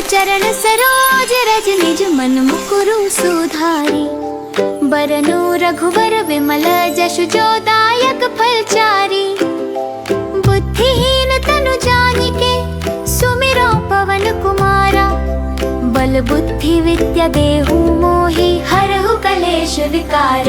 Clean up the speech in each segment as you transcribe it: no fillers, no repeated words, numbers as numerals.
चरण सरोज रज निज मन मुकुरु सुधारी। बरनु रघुवर विमल जशु जो दायक फलचारी। बुद्धिहीन तनु जानिके सुमिरो पवन कुमारा। बल बुद्धि विद्या देहु मोहि हरहु कलेश विकार।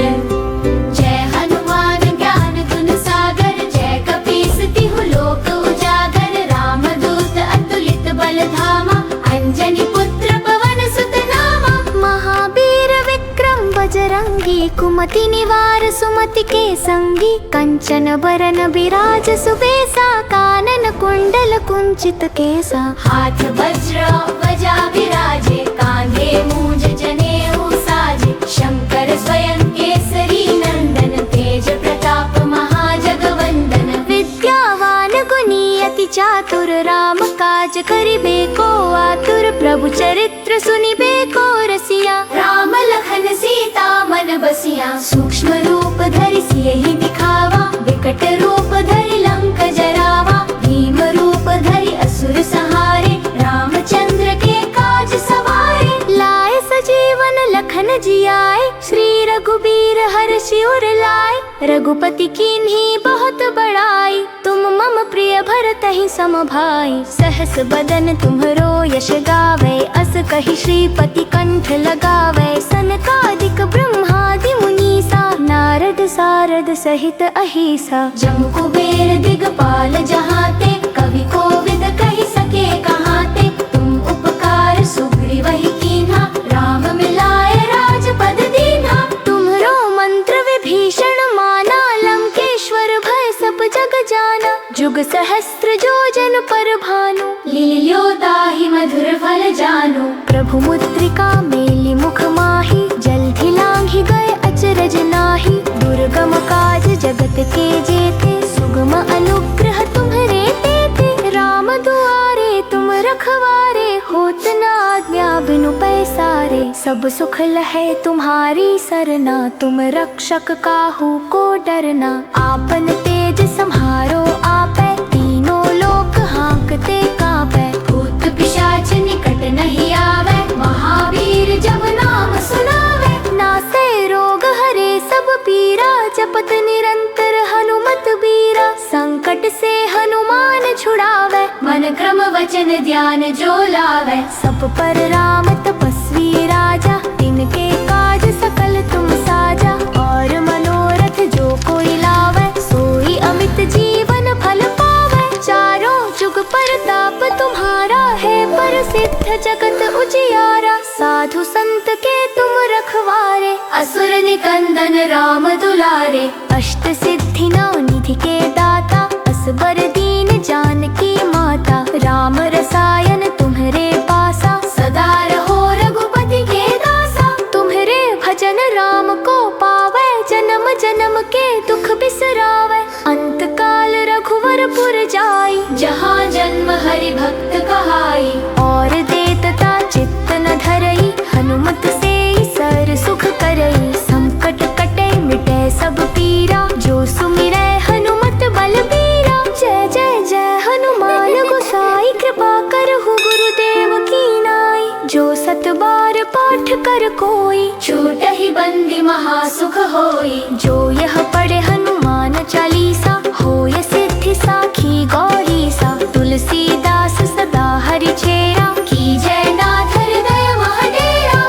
जय हनुमान ज्ञान गुण सागर जय कपीस तिहु लोक उजागर। रामदूत अतुलित बल धामा अंजनी पुत्र पवन सुत नामा। महावीर विक्रम बजरंगी कुमति निवार सुमति के संगी। कंचन बरन बिराज सुबेसा कानन कुंडल कुंचित केसा। हाथ वज्र ध्वजा विराजे कांधे मूंज जनेऊ साजे। शंकर स्वयं केसरी नंदन तेज प्रताप महाजगवंदन। विद्यावान गुणी अति चातुर राम काज करिबे को आतुर। प्रभु चरित्र सुनिबे को रसिया राम लखन सीता मन बसिया। सूक्ष्म रूप धरि सियहि दिखावा विकट रूप धरि लंक जरावा। भीम रूप धरि असुर संहारे रामचंद्र के काज सवारे। लाए सजीवन लखन जियाए श्री रघुबीर हर्षि उर लाए। रघुपति कीन्ही बहुत बड़ाई तुम मम प्रिय भरतहि सम भाई। सहस बदन तुम्हरो यश गावे अस कहि श्रीपति कंठ लगावे। सनकादिक ब्रह्मादि मुनीसा नारद सारद सहित अहिसा। जम कुबेर दिगपाल जहाते कवि कोविद कहि सके कहाते। तुम उपकार सुग्रीवहि कीन्हा राम मिलाए राजपद दीन्हा। तुम्हरो मंत्र विभीषण माना लंकेश्वर भय सब जग जाना। जुग सहस्त्र जो जन पर भानु लील्यो ताहि मधुर फल जानु। प्रभु मुद्रिका मेलि मुख माहि जल्दि लांघि गए अचरज नाहि। दुर्गम काज जगत के जेते सुगम अनुग्रह तुम्हरे तेते। राम दुआरे तुम रखवारे होत न आज्ञा बिनु पैसारे। सब सुख लहे तुम्हारी सरना तुम रक्षक काहू को डरना। आपन तेज सम्हारो आपै तीनों लोक हांकते कांपै। भूत पिशाच निकट नहीं आवे महावीर जब नाम सुनावे। नासै रोग हरे सब पीरा जपत निरंतर हनुमत बीरा। संकट से हनुमान छुड़ावे मन क्रम वचन ध्यान जो लावे। सब पर राम तपस्वी राजा तिनके काज सकल तुम साजा। और मनोरथ जो कोई लावे सोई अमित जीवन फल पावे। चारों जुग परताप तुम्हारा है प्रसिद्ध जगत उजियारा। साधु संत के तुम रखवारे असुर निकंदन राम दुलारे। अष्ट सिद्धि नौ निधि के दाता असबर दीन जानकी माता। राम रसायन तुम्हरे पासा सदा रहो रघुपति के दासा। तुम्हरे भजन राम को पावे जन्म जन्म के दुख बिसरावे। अंत काल रघुवर पुर जाई जहाँ जन्म हरि भक्त कहाई। और देतता चित्त न धरई हनुमत से सर सुख करई। संकट कटे मिटे सब पीरा जो सुमिरै हनुमत बलबीरा। जय जय जय हनुमान गोसाई कृपा करहु गुरुदेव की नाई। जो सत बार पाठ कर कोई छूटहि बंदी महासुख होई। जो यह पढ़े हनुमान चालीसा होय सिद्धि साखी गौरीसा। तुलसीदास सदा हरि चेरा की जय नाथ हृदय महाडेरा।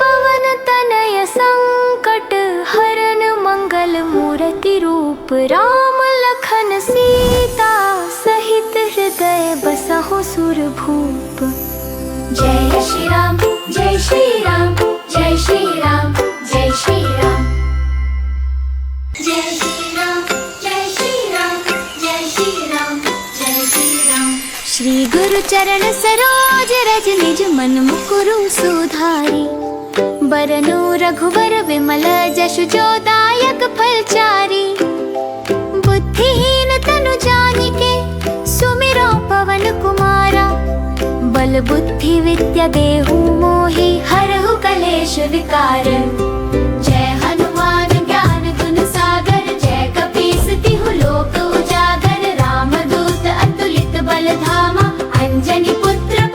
पवन तनय संकट हरन मंगल मूर्ति रूप। राम लखन सीता सहित हृदय बसहु सुरभूप। जय श्री राम जय श्री राम जय श्री राम जय श्री राम। जय श्री राम जय श्री राम जय श्री राम जय श्री राम। श्री गुरु चरण सरोज रज निज मन मुकुरु सुधारी। बरनु रघुवर विमल जशु जो दायक फलचारी। बुद्धिहीन तनु जानिके सुमिरो पवन कुमारा। बल बुद्धि विद्या देहु मोहि हरहु कलेश विकार। जय हनुमान ज्ञान गुण सागर जय कपीस तिहु लोक उजागर। रामदूत अतुलित बल धामा अंजनी पुत्र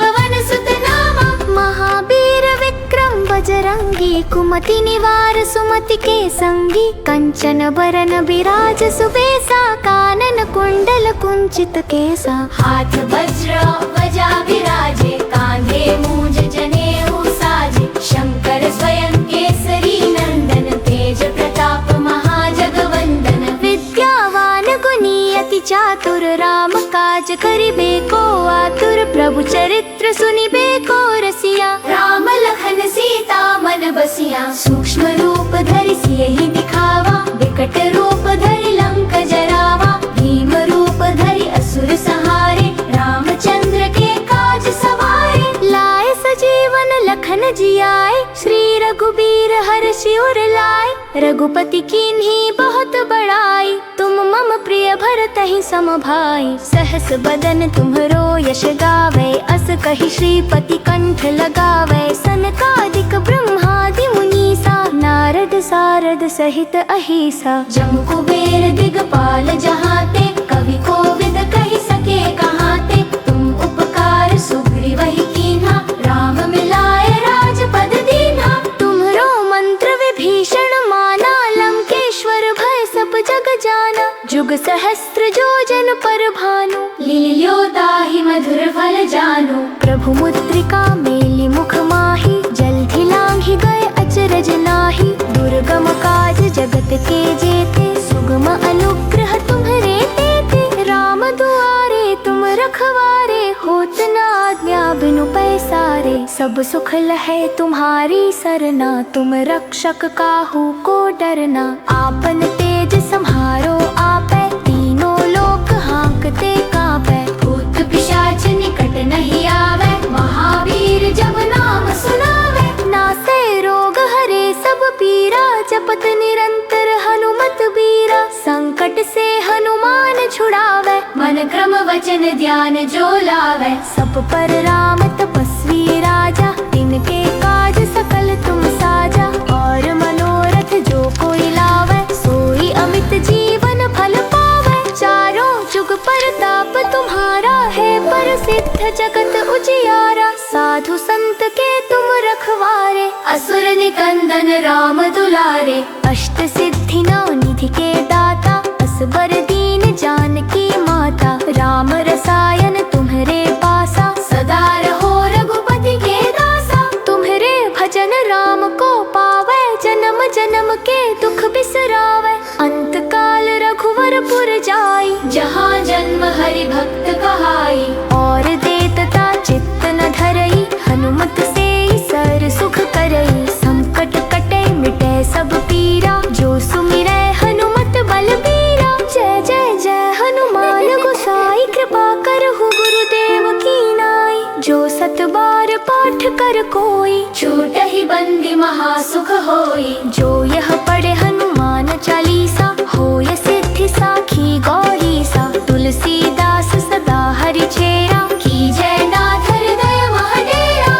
बजरंगी कुमति निवार सुमति के संगी कंचन बरन बिराज सुबेसा कानन कुंडल कुंचित केसा हाथ वज्र ध्वजा विराजे कांधे मूंज जनेऊ साजे शंकर स्वयं केसरी नंदन तेज प्रताप महाजगवंदन विद्यावान गुणी अति चातुर राम काज करिबे को आतुर प्रभु चरित्र सुनिबे को रसिया राम लखन सीता मन बसिया सूक्ष्म रूप धरि सियहि दिखावा विकट रूप धरि लंक जरावा भीम रूप धरि असुर संहारे रामचंद्र के काज सवारे लाए सजीवन लखन जियाए श्री रघुबीर हर्षि उर लाए रघुपति कीन्ही बहुत बड़ाई तुम मम प्रिय भरतहि सम भाई सहस बदन तुम्हरो यश गावे अस कहि श्रीपति कंठ लगावे सनकादिक ब्रह्मादि मुनीसा नारद सारद सहित अहिसा जम कुबेर दिगपाल जहाते कवि कोविद कहि सके कहाते तुम उपकार सुग्रीवहि कीन्हा राम मिलाए राजपद दीन्हा तुम्हरो मंत्र विभीषण माना लंकेश्वर भय सब जग जाना जुग सहस्त्र योजन पर भानु लील्यो ताहि मधुर फल जानु प्रभु मुद्रिका मेलि मुख माहि जल्दि लांघि गए अचरज नाहि दुर्गम काज जगत के जेते सुगम अनुग्रह तुम्हरे तेते राम दुआरे तुम रखवारे होत न आज्ञा बिनु पैसारे सब सुख लहे तुम्हारी सरना तुम रक्षक काहू को डरना आपन तेज सम्हारो आपै तीनों लोक हांकते कांपै भूत पिशाच निकट नहीं आवे महावीर जब नाम सुनावे नासे रोग हरे सब पीरा जपत निरंतर हनुमत बीरा संकट से हनुमान छुड़ावे मन क्रम वचन ध्यान जो लावे सब पर राम तपस्वी राजा तिनके काज सकल तुम साजा और मनोरथ जो कोई लावे सोई अमित जीवन फल पावे चारों जुग परताप तुम्हारा है प्रसिद्ध जगत उजियारा साधु संत के तुम रखवारे असुर निकंदन राम दुलारे अष्ट सिद्धि नौ निधि के दाता असबर दीन जानकी माता राम रसायन तुम्हरे पासा सदा रहो रघुपति के दासा तुम्हरे भजन राम को पावे जन्म जन्म के दुख बिसरावे अंत काल रघुवर पुर जाई जहाँ जन्म हरि भक्त कहाई और देतता चित्त न धरई हनुमत से सर सुख करई संकट कटे मिटे सब पीरा जो सुमिरै हनुमत बलबीरा जय जय जय हनुमान गोसाई कृपा करहु गुरुदेव की नाई जो सत बार पाठ कर कोई छूटहि बंदी महासुख होई जो यह पढ़े हनुमान चालीसा होय सिद्धि साखी गौरी सा तुलसीदास सदा हरि चेरा की जय नाथ हृदय महडेरा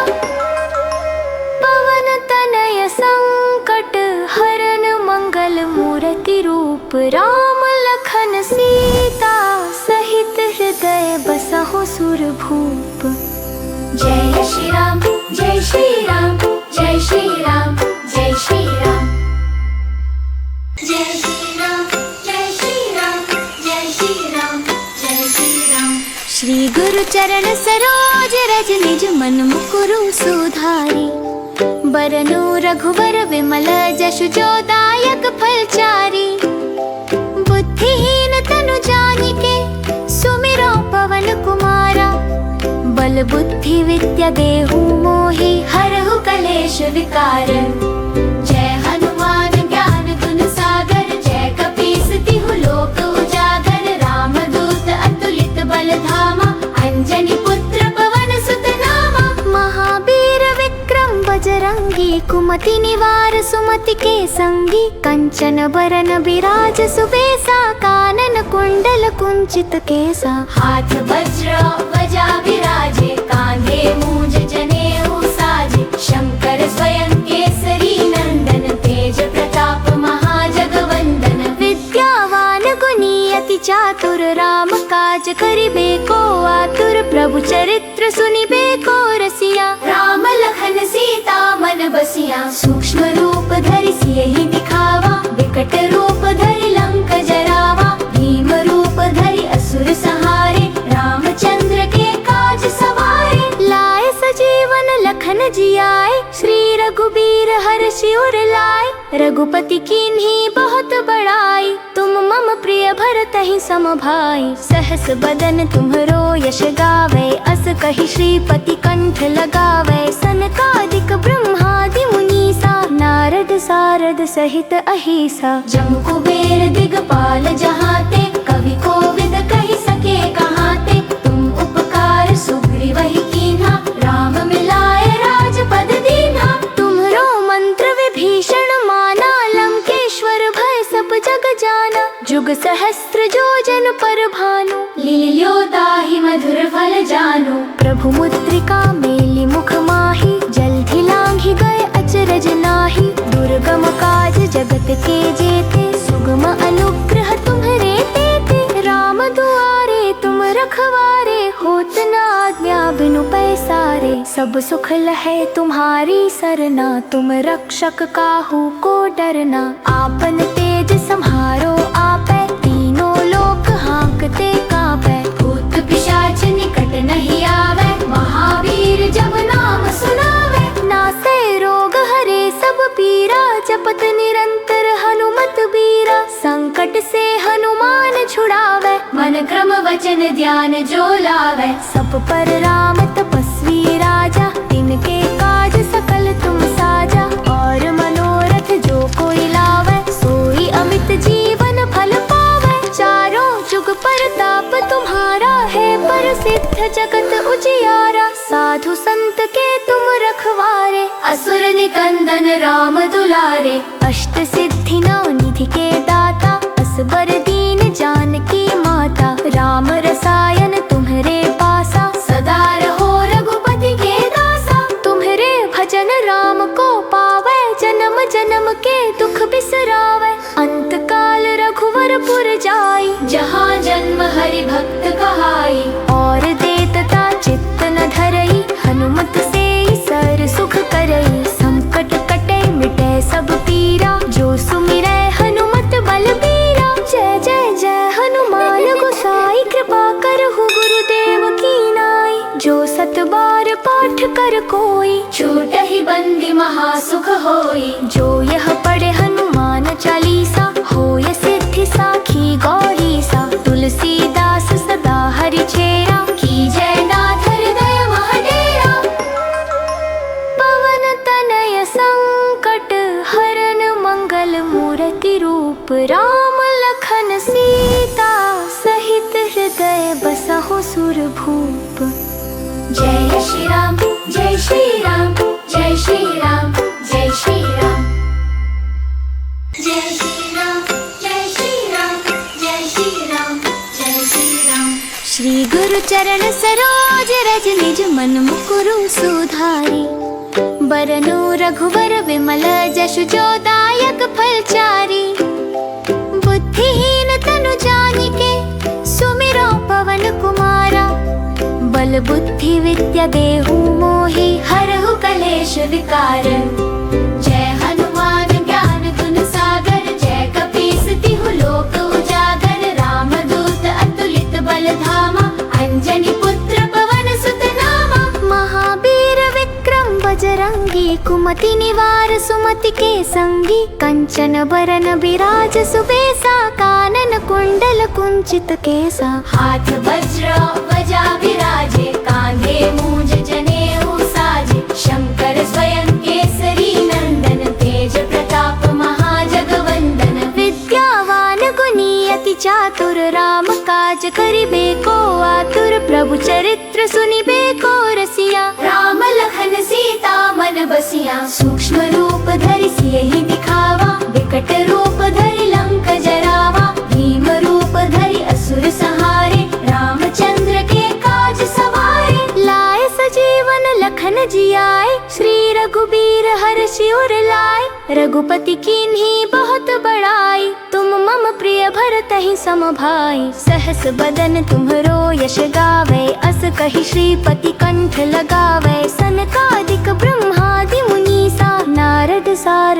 पवन तनय संकट हरन मंगल मूर्ति रूप राम लखन सीता सहित हृदय बसहु सुरभूप जय श्री राम जय श्री राम जय श्री राम जय श्री राम जय श्री राम जय श्री राम जय श्री राम जय श्री राम श्री गुरु चरण सरोज रज निज मन मुकुरु सुधारी बरनु रघुवर विमल जसु जो दायक फलचारी बुद्धिहीन तनु जानिके सुमिरो पवन कुमारा बल बुद्धि विद्या देहु मोहि हरहु कलेश विकार जय हनुमान ज्ञान गुण सागर जय कपीस तिहु लोक उजागर राम दूत अतुलित बल धामा अंजनी पुत्र पवन सुत नामा महावीर विक्रम बजरंगी कुमति निवार सुमति के संगी कंचन बरन बिराज सुबेसा कानन कुंडल कुंचित केसा हाथ वज्र ध्वजा विराजे कांधे मूंज जनेऊ साजे शंकर स्वयं केसरी नंदन तेज प्रताप महाजगवंदन विद्यावान गुणी अति चातुर राम काज करिबे को आतुर प्रभु चरित्र सुनिबे को रसिया राम लखन सीता मन बसिया बसिया। सूक्ष्म रूप धरि सियहि दिखावा, विकट रूप धरि लंक जरावा। भीम रूप धरि असुर संहारे, रामचंद्र के काज सवारे। लाए सजीवन लखन जियाए, श्री रघुबीर हर्षि उर लाए। रघुपति कीन्ही बहुत बड़ाई, तुम मम प्रिय भरतहि सम भाई। सहस बदन तुम्हरो यश गावे, अस कहि श्रीपति कंठ लगावे। सनकादिक ब्रह्मादि मुनीसा, नारद सारद सहित अहिसा। जम कुबेर दिगपाल जहाते, कवि कोविद कहि सके कहाते। तुम उपकार सुग्रीवहि कीन्हा, राम मिलाए राजपद दीन्हा। तुम्हरो मंत्र विभीषण माना, लंकेश्वर भय सब जग जाना। जुग सहस्त्र जो जन पर भानु, लील्यो ताहि मधुर फल जानु। प्रभु मुद्रिका मेलि मुख माहि, जल्दि लांघि गए अचरज नाहि। दुर्गम काज जगत के जेते, सुगम अनुग्रह तुम्हरे तेते। राम दुआरे तुम रखवारे, होत न आज्ञा बिनु पैसारे। सब सुख लहे तुम्हारी सरना, तुम रक्षक काहू को डरना। आपन तेज सम्हारो आपै, तीनों लोक हांकते कांपै। भूत पिशाच निकट नहीं आवे, महावीर जब नाम सुनावे। नासे रोग हरे सब पीरा, जपत निरंतर हनुमत बीरा। संकट से हनुमान छुड़ावे, मन क्रम वचन ध्यान जो लावे। सब पर राम तपस्वी राजा, तिनके काज सकल तुम साजा। और मनोरथ जो कोई लावे, सोई अमित जीवन फल पावे। चारों जुग परताप तुम्हारा है, प्रसिद्ध जगत उजियारा। साधु संत के तुम रखवारे, असुर निकंदन राम दुलारे। अष्ट सिद्धि नौ निधि के दाता, असबर दीन जानकी माता। राम रसायन तुम्हरे पासा, सदा रहो रघुपति के दासा। तुम्हरे भजन राम को पावे, जन्म जन्म के दुख बिसरावे। अंत काल रघुवर पुर जाई, जहाँ जन्म हरि भक्त कहाई। और देतता चित्त न धरई, हनुमत से सर सुख करई। संकट कटे मिटे सब पीरा, जो सुमिरै हनुमत बलबीरा। जय जय जय हनुमान गोसाई, कृपा करहु गुरुदेव की नाई। जो सत बार पाठ कर कोई, छूटहि बंदी महासुख होई। जो यह पढ़े हनुमान चालीसा, होय सिद्धि साखी गौरीसा। तुलसीदास सदा हरि चेरा, कीजय नाथ हृदय महडेरा। पवन तनय संकट हरन, मंगल मूर्ति रूप। राम लखन सीता, सहित हृदय बसहु सुरभूप। जय श्री राम जय श्री राम, जय श्री राम जय श्री राम। जय श्री राम जय श्री राम, जय श्री राम जय श्री राम। श्री गुरु चरण सरोज रज, निज मन मुकुरु सुधारी। बरनु रघुवर विमल, जसु जो दायक फलचारी। बुद्धिहीन तनु जानिके, सुमिरो पवन कुमारा। बल बुद्धि विद्या देहु मोहि, हरहु कलेश विकार। जय हनुमान ज्ञान गुण सागर, जय कपीस तिहु लोक उजागर। राम दूत अतुलित बल धामा, अंजनी पुत्र पवन सुत नामा। महावीर विक्रम बजरंगी, कुमति निवार सुमति के संगी। कंचन बरन बिराज सुबेसा, कानन कुंडल कुंचित केसा। हाथ वज्र ध्वजा विराजे, कांधे मूंज जनेऊ साजे। शंकर स्वयं केसरी नंदन, तेज प्रताप महाजगवंदन। विद्यावान गुणी अति चातुर, राम काज करिबे को आतुर। प्रभु चरित्र सुनिबे को रसिया, राम लखन सीता मन बसिया। सूक्ष्म रूप धरि सियहि दिखावा, विकट रूप धरि लंक जरावा। भीम रूप धरि असुर संहारे, रामचंद्र के काज सवारे। लाए सजीवन लखन जियाए, श्री रघुबीर हर्षि उर लाए। रघुपति कीन्ही बहुत बड़ाई, तुम मम प्रिय भरतहि सम भाई। सहस बदन तुम्हरो यश गावे, अस कहि श्रीपति कंठ लगावे। सनकादिक ब्रह्मादि मुनीसा, नारद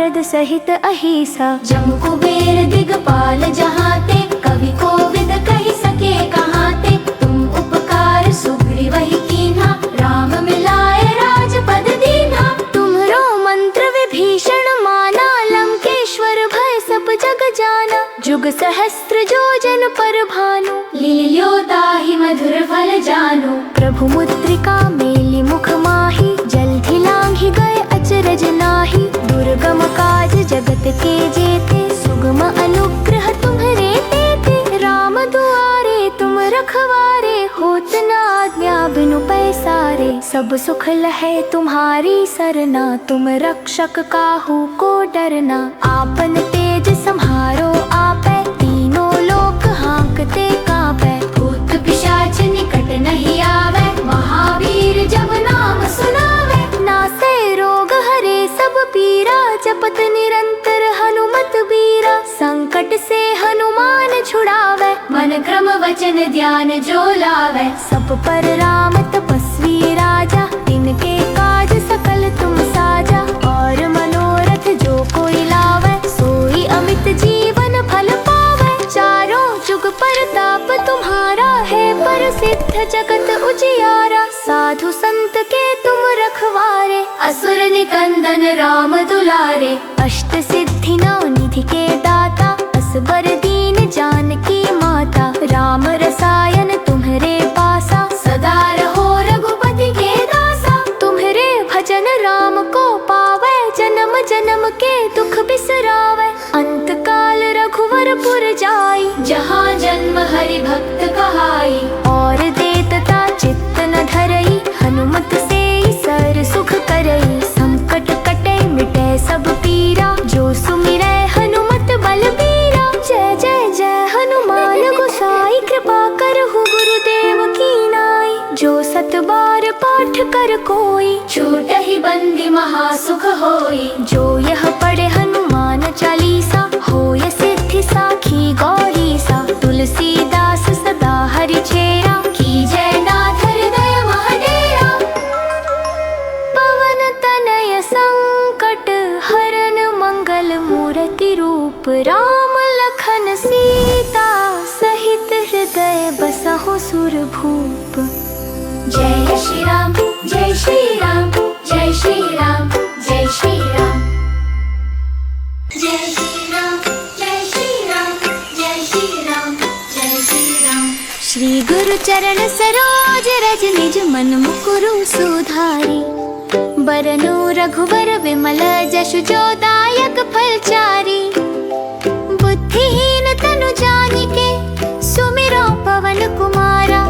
सारद सहित अहिसा। जम कुबेर दिगपाल जहाँ ते, कवि कोविद कही सके कहाँ ते। तुम उपकार सुग्रीव ही कीन्हा, राम मिलाए राजपद दीन्हा। तुम्हरो मंत्र विभीषण माना, लंकेश्वर भय सब जग जाना। जुग सहस्त्र जोजन पर भानु, लील्यो ताहि मधुर फल जानु। प्रभु मुद्रिका मेली मुख माही, जल्दि लांघि गए अचरज नाही। दुर्गम काज जगत के जेते, सुगम अनुग्रह तुम्हरे तेते। राम दुआरे तुम रखवारे, होत न आज्ञा बिनु पैसारे। सब सुख लहे तुम्हारी सरना, तुम रक्षक काहू को डरना। आपन तेज सम्हारो आपै, तीनों लोक हाँकते कांपै। भूत पिशाच निकट नहीं आवे, महावीर जब नाम सुनावे। नासे रोग हरे सब पीरा, जपत निरंतर हनुमत बीरा। संकट से हनुमान छुड़ावे, मन क्रम वचन ध्यान जो लावे। सब पर राम तपस्वी राजा, तिनके काज सकल तुम साजा। और मनोरथ जो कोई लावे, सोई अमित जीवन फल पावे। चारों जुग परताप तुम्हारा है, प्रसिद्ध जगत उजियारा। साधु संत के तुम रखवारे, असुर निकंदन राम दुलारे। अष्ट सिद्धि नौ निधि के दाता, असबर दीन जानकी माता। राम रसायन तुम्हरे पासा, सदा रहो रघुपति के दासा। तुम्हरे भजन राम को पावे, जन्म जन्म के दुख बिसरावे। अंत काल रघुवर पुर जाई, जहाँ जन्म हरि भक्त कहाई। और देतता चित्त न धरई, हनुमत से सर सुख करई। संकट कटे मिटे सब पीरा, जो सुमिरै हनुमत बलबीरा। जय जय जय हनुमान गोसाई, कृपा करहु गुरुदेव की नाई। जो सत बार पाठ कर कोई, छूटहि बंदी महासुख होई। जो यह पढ़े हनुमान चालीसा, होय सिद्धि साखी गौरीसा। तुलसीदास सदा हरि चेरा, कीजय नाथ हृदय महडेरा। पवन तनय संकट हरन, मंगल मूर्ति रूप। राम लखन सीता, सहित हृदय बसहु सुरभूप। जय श्री राम जय श्री राम, जय श्री राम जय श्री राम। जय श्री राम जय श्री राम, जय श्री राम जय श्री राम। श्री गुरु चरण सरोज रज, निज मन मुकुरु सुधारी। बरनु रघुवर विमल, जशु जो दायक फलचारी। बुद्धिहीन तनु जानिके, सुमिरो पवन कुमारा।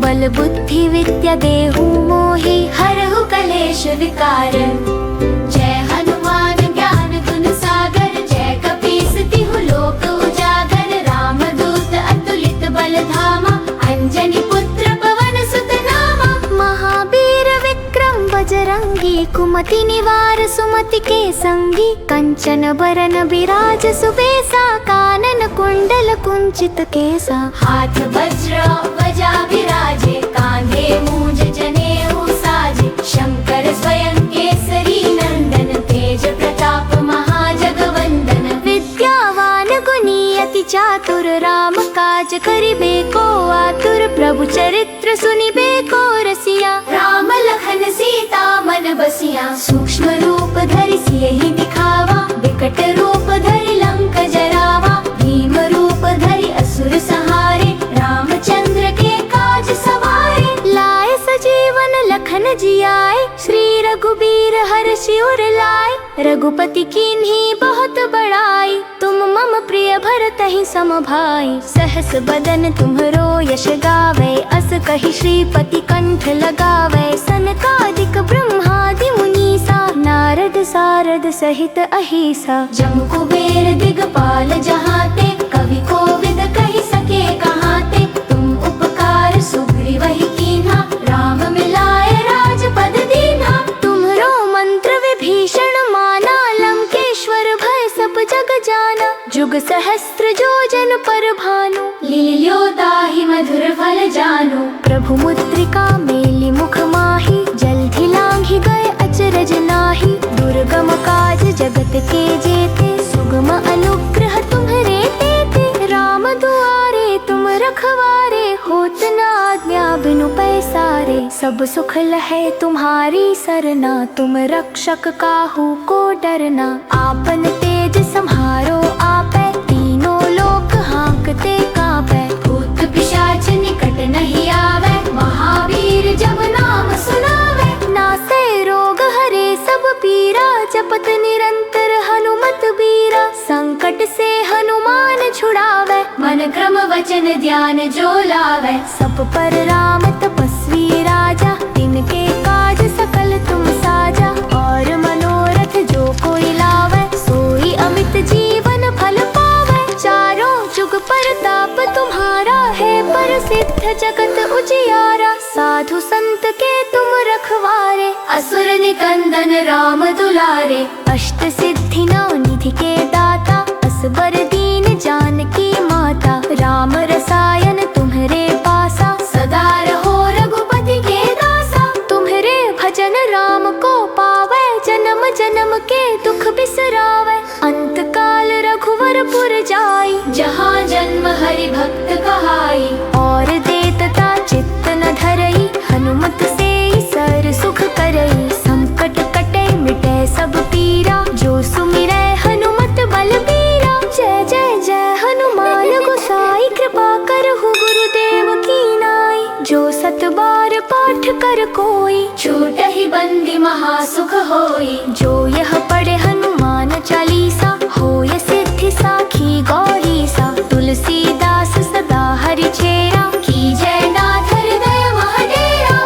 बल बुद्धि विद्या देहु मोहि, हरहु कलेश विकार। जय हनुमान ज्ञान गुण सागर, जय कपीस तिहु लोक उजागर। राम दूत अतुलित बल धामा, अंजनी पुत्र पवन सुत नामा। महावीर विक्रम बजरंगी, कुमति निवार सुमति के संगी। कंचन बरन बिराज सुबेसा, कानन कुंडल कुंचित केसा। हाथ वज्र ध्वजा विराजे, कांधे मूंज जनेऊ साजे। शंकर स्वयं केसरी नंदन, तेज प्रताप महाजगवंदन। विद्यावान गुणी अति चातुर, राम काज करिबे को आतुर। प्रभु चरित्र सुनिबे को रसिया, राम लखन सीता मन बसिया। सूक्ष्म रूप धरि सियहि दिखावा, विकट रूप धरि लंक जरावा। भीम रूप धरि असुर संहारे, रामचंद्र के काज सवारे। लाए सजीवन लखन जियाए, श्री रघुबीर हर्षि उर लाए। रघुपति कीन्ही बहुत बड़ाई, तुम मम प्रिय भरतहि सम भाई। सहस बदन तुम्हरो यश गावे, अस कहि श्रीपति कंठ लगावे। सनकादिक ब्रह्मादि मुनीसा, नारद सारद सहित अहिसा। जम कुबेर दिगपाल जहाँ ते, कवि कोविद कही सके कहाँ ते। तुम उपकार सुग्रीव ही कीन्हा, राम मिलाए राजपद दीन्हा। तुम्हरो मंत्र विभीषण माना, लंकेश्वर भय सब जग जाना। जुग सहस्त्र जोजन पर भानु, लील्यो ताहि मधुर फल जानु। प्रभु मुद्रिका मेली मुख माही, जल्दि लांघि गए अचरज नाही। दुर्गम काज जगत के जेते, सुगम अनुग्रह तुम्हरे तेते। राम दुआरे तुम रखवारे, होत न आज्ञा बिनु पैसारे। सब सुख लहे तुम्हारी सरना, तुम रक्षक काहू को डरना। आपन तेज सम्हारो आपै, तीनों लोक हाँकते कांपै। भूत पिशाच निकट नहीं आवे, महावीर जब नाम सुनावे। नासे रोग हरे सब पीरा, जपत निरंतर हनुमत बीरा। संकट से हनुमान छुड़ावे, मन क्रम वचन ध्यान जो लावे। सब पर राम तपस्वी राजा, तिनके काज सकल तुम साजा। और मनोरथ जो कोई लावे, सोई अमित जीवन फल पावे। चारों जुग परताप तुम्हारा है, प्रसिद्ध जगत उजियारा। साधु संत के तुम रखवारे, असुर निकंदन राम दुलारे। अष्ट सिद्धि नौ निधि के दाता, असबर दीन जानकी माता। राम रसायन तुम्हरे पासा, सदा रहो रघुपति के दासा। तुम्हरे भजन राम को पावे, जन्म जन्म के दुख बिसरावे। अंत काल रघुवर पुर जाई, जहाँ जन्म हरि भक्त कहाई। और देतता चित्त न धरई, हनुमत से सर सुख करई। संकट कटे मिटे सब पीरा, जो सुमिरै हनुमत बलबीरा। जय जय जय हनुमान गोसाई, कृपा करहु गुरुदेव की नाई। जो सत बार पाठ कर कोई, छूटहि बंदी महासुख होई। जो यह पढ़े हनुमान चालीसा, होय सिद्धि साखी गौरी सा। तुलसीदास सदा हरि चेरा, कीजय नाथ हृदय महडेरा।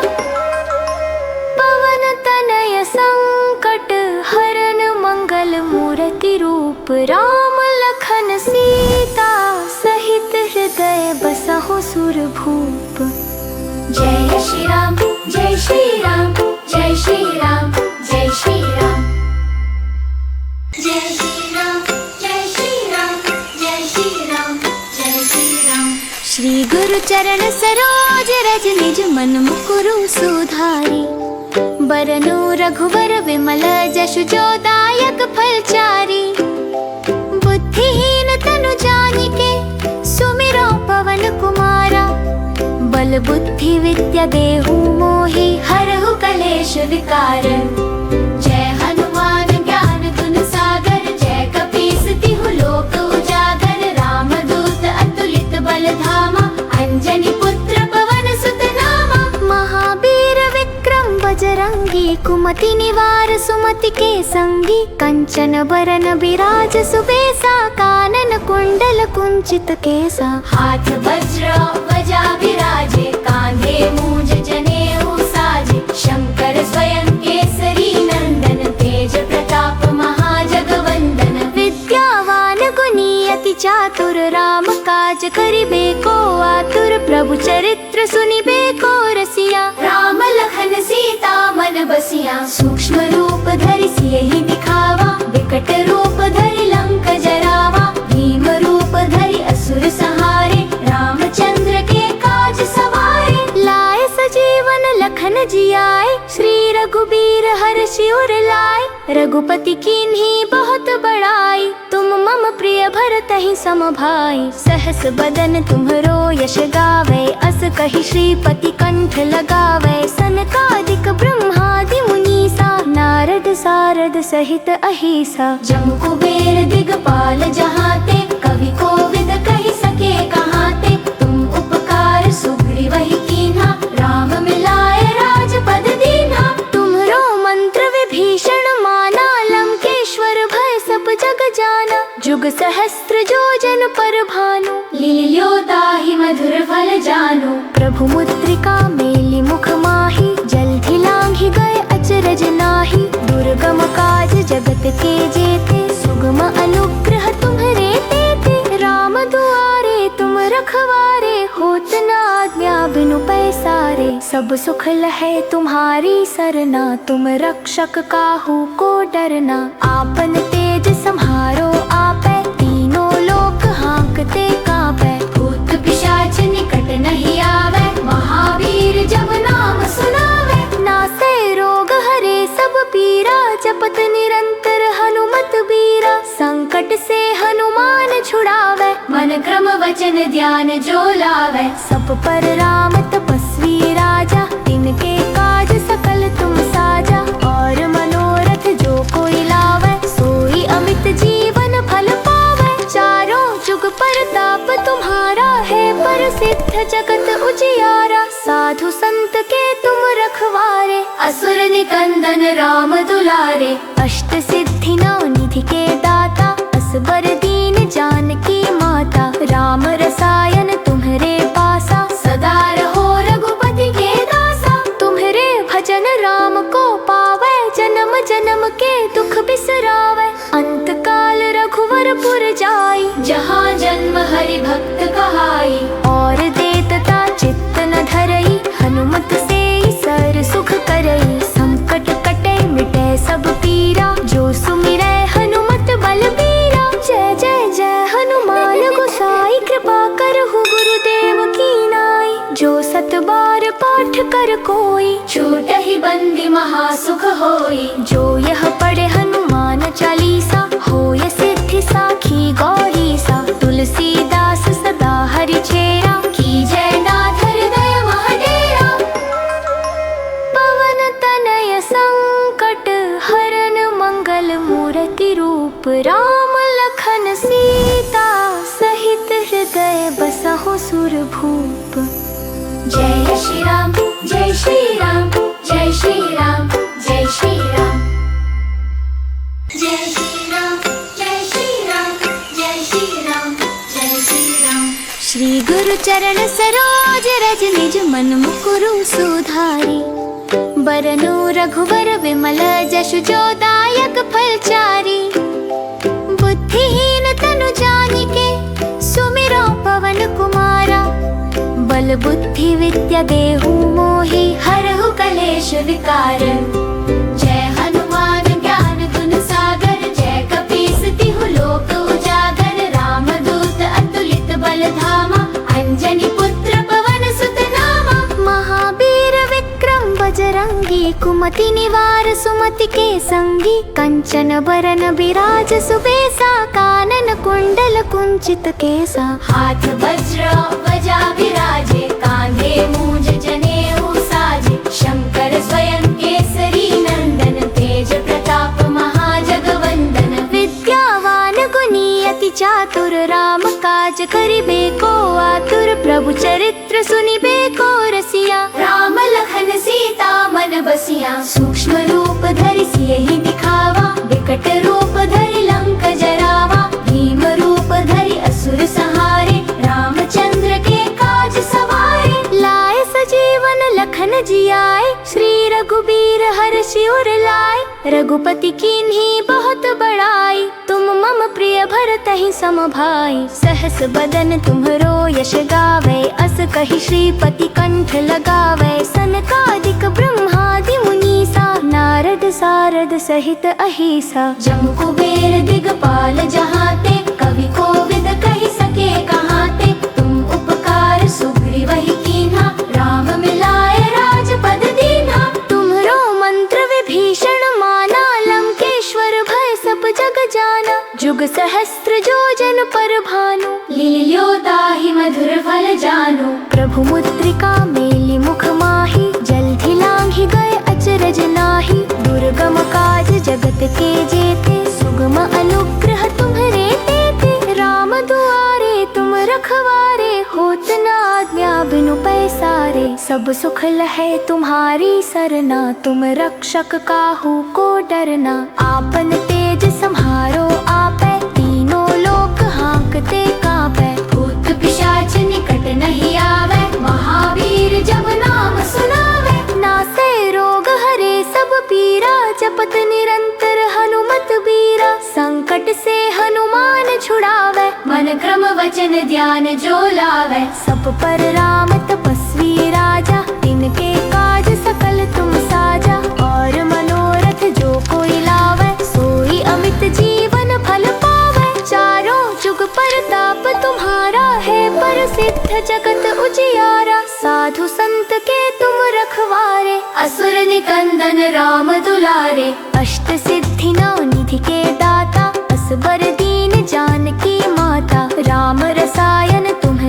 पवन तनय संकट हरन, मंगल मूर्ति रूप। राम लखन सीता, सहित हृदय बसहु सुरभूप। जय श्री राम जय श्री राम, जय श्री राम जय श्री राम। जय श्री राम जय श्री राम, जय श्री राम जय श्री राम। श्री गुरु चरण सरोज रज, निज मन मुकुरु सुधारी। बरनु रघुवर विमल, जशु जो दायक फलचारी। बुद्धिहीन तनु जानिके, सुमिरो पवन कुमारा। बल बुद्धि विद्या देहु मोहि, हरहु कलेश विकार। जय हनुमान ज्ञान गुण सागर, जय कपीस तिहु लोक उजागर। राम दूत अतुलित बल धामा, अंजनी पुत्र पवन सुत नामा। महावीर विक्रम बजरंगी, कुमति निवार सुमति के संगी। कंचन बरन बिराज सुबेसा, कानन कुंडल कुंचित केसा। हाथ वज्र ध्वजा विराजे, कांधे मूंज जनेऊ साजे। शंकर स्वयं केसरी नंदन, तेज प्रताप महाजगवंदन। विद्यावान गुणी अति चातुर, राम काज करिबे को आतुर। प्रभु चरित्र सुनिबे को रसिया, राम लखन सीता मन बसिया। सूक्ष्म रूप धरि सियहि दिखावा, विकट रूप धरि लंक जरावा। भीम रूप धरि असुर संहारे, रामचंद्र के काज सवारे। लाए सजीवन लखन जियाए, श्री रघुबीर हर्षि उर लाए। रघुपति कीन्ही बहुत बड़ाई, तुम मम प्रिय भरतहि सम भाई। सहस बदन तुम्हरो यश गावे, अस कहि श्रीपति कंठ लगावे। सनकादिक ब्रह्मादि मुनीसा, नारद सारद सहित अहिसा। जम कुबेर दिगपाल जहाते, कवि कोविद कहि सके कहाते। तुम उपकार सुग्रीवहि कीन्हा, राम मिलाए राजपद दीन्हा। तुम्हरो मंत्र विभीषण माना, लंकेश्वर भय सब जग जाना। जुग सहस्त्र जो जन पर भानु, लील्यो ताहि मधुर फल जानु। प्रभु मुद्रिका मेलि मुख माहि, जल्दि लांघि गए अचरज नाही। दुर्गम काज जगत के जेते, सुगम अनुग्रह तुम्हरे तेते। राम दुआरे तुम रखवारे, होत न आज्ञा बिनु पैसारे। सब सुख लहे तुम्हारी सरना, तुम रक्षक काहू को डरना। आपन तेज सम्हारो आपै, तीनों लोक हाँकते कांपै। भूत पिशाच निकट नहीं आवे, महावीर जब नाम सुनावे। नासे रोग हरे सब पीरा, जपत निरंतर हनुमत वचन ध्यान जो लावे। सब पर राम तपस्वी राजा, तिनके काज सकल तुम साजा। और मनोरथ जो कोई लावे, सोई अमित जीवन फल पावे। चारों जुग परताप तुम्हारा है, प्रसिद्ध जगत उजियारा। साधु संत के तुम रखवारे, असुर निकंदन राम दुलारे। अष्ट सिद्धि नौ निधि के दाता, असबर दीन जानकी माता। राम रसायन तुम्हरे पासा, सदा रहो रघुपति के दासा। तुम्हरे भजन राम को पावे, जन्म जन्म के दुख बिसरावे। अंत काल रघुवर पुर जाई, जहाँ जन्म हरि भक्त कहाई। और देतता चित्त न धरई, हनुमत से सर सुख करई। संकट कटे मिटे सब पीरा, जो सुमिरै हनुमत बलबीरा। जय जय जय हनुमान गोसाई, कृपा करहु गुरुदेव की नाई। जो सत बार पाठ कर कोई, छूटहि बंदी महासुख होई। जो यह पढ़े हनुमान चालीसा, होय सिद्धि साखी गौरीसा। तुलसीदास सदा हरि चेरा, की जय नाथ हृदय महडेरा। पवन तनय संकट हरन, मंगल मूर्ति रूप। राम लखन सीता, सहित हृदय बसहु सुरभूप। जय श्री राम जय श्री राम, जय श्री राम जय श्री राम। जय श्री राम जय श्री राम, जय श्री राम जय श्री राम। श्री गुरु चरण सरोज रज, निज मन मुकुरु सुधारी। बरनु रघुवर विमल, जसु जो दायक फलचारी। बुद्धिहीन तनु जानिके, सुमिरो पवन कुमारा। बल बुद्धि विद्या देहु मोहि, हरहु कलेश विकार। जय हनुमान ज्ञान गुण सागर, जय कपीस तिहु लोक उजागर। राम दूत अतुलित बल धामा, अंजनी पुत्र पवन सुत नामा। महावीर विक्रम बजरंगी, कुमति निवार सुमति के संगी। कंचन बरन बिराज सुबेसा, कानन कुंडल कुंचित केसा। हाथ वज्र ध्वजा विराजे, कांधे मूंज जनेऊ साजे। शंकर स्वयं केसरी नंदन, तेज प्रताप महाजगवंदन। विद्यावान गुणी अति चातुर, राम काज करिबे को आतुर। प्रभु चरित्र सुनिबे को रसिया, राम लखन सीता मन बसिया। सूक्ष्म रूप धरि सियहि दिखावा, विकट रूप धरि लंक जरावा। भीम रूप धरि असुर संहारे, रामचंद्र के काज सवारे। लाए सजीवन लखन जियाए, श्री रघुबीर हर्षि उर लाए। रघुपति कीन्ही बहुत बड़ाई, तुम मम प्रिय भरतहि सम भाई। सहस बदन तुम्हरो यश गावे, अस कहि श्रीपति कंठ लगावे। सनकादिक ब्रह्मादि मुनीसा, नारद सारद सहित अहिसा। जम कुबेर दिगपाल जहाते, कवि कोविद कहि सके कहाते। तुम उपकार सुग्रीवहि कीन्हा, राम मिलाए राजपद दीन्हा। तुम्हरो मंत्र विभीषण माना, लंकेश्वर भय सब जग जाना। जुग सहस्त्र जो जन पर भानु, लील्यो ताहि मधुर फल जानु। प्रभु मुद्रिका मेलि मुख माहि, जलधि लांघि गए अचरज नाहि। दुर्गम काज जगत के जेते, सुगम अनुग्रह तुम्हरे तेते। राम दुआरे तुम रखवारे, होत न आज्ञा बिनु पैसारे। सब सुख लहे तुम्हारी सरना, तुम रक्षक काहू को डरना। आपन तेज सम्हारो आपै, तीनों लोक हांकते कांपै। भूत पिशाच निकट नहीं आवे, महावीर जब नाम सुनावे। नासे रोग हरे सब पीरा, जपत निरंतर हनुमत बीरा। संकट से हनुमान छुड़ावे, मन क्रम वचन ध्यान जो लावे। सब पर राम तपस्वी राजा, तिनके काज सकल तुम साजा। और मनोरथ जो कोई लावे, सोई अमित जीवन फल पावे। चारों जुग परताप तुम्हारा है, प्रसिद्ध जगत उजियारा। साधु संत के तुम रखवारे, असुर निकंदन राम दुलारे। अष्ट सिद्धि नौ निधि के दाता, असबर दीन जानकी माता। राम रसायन तुम्हें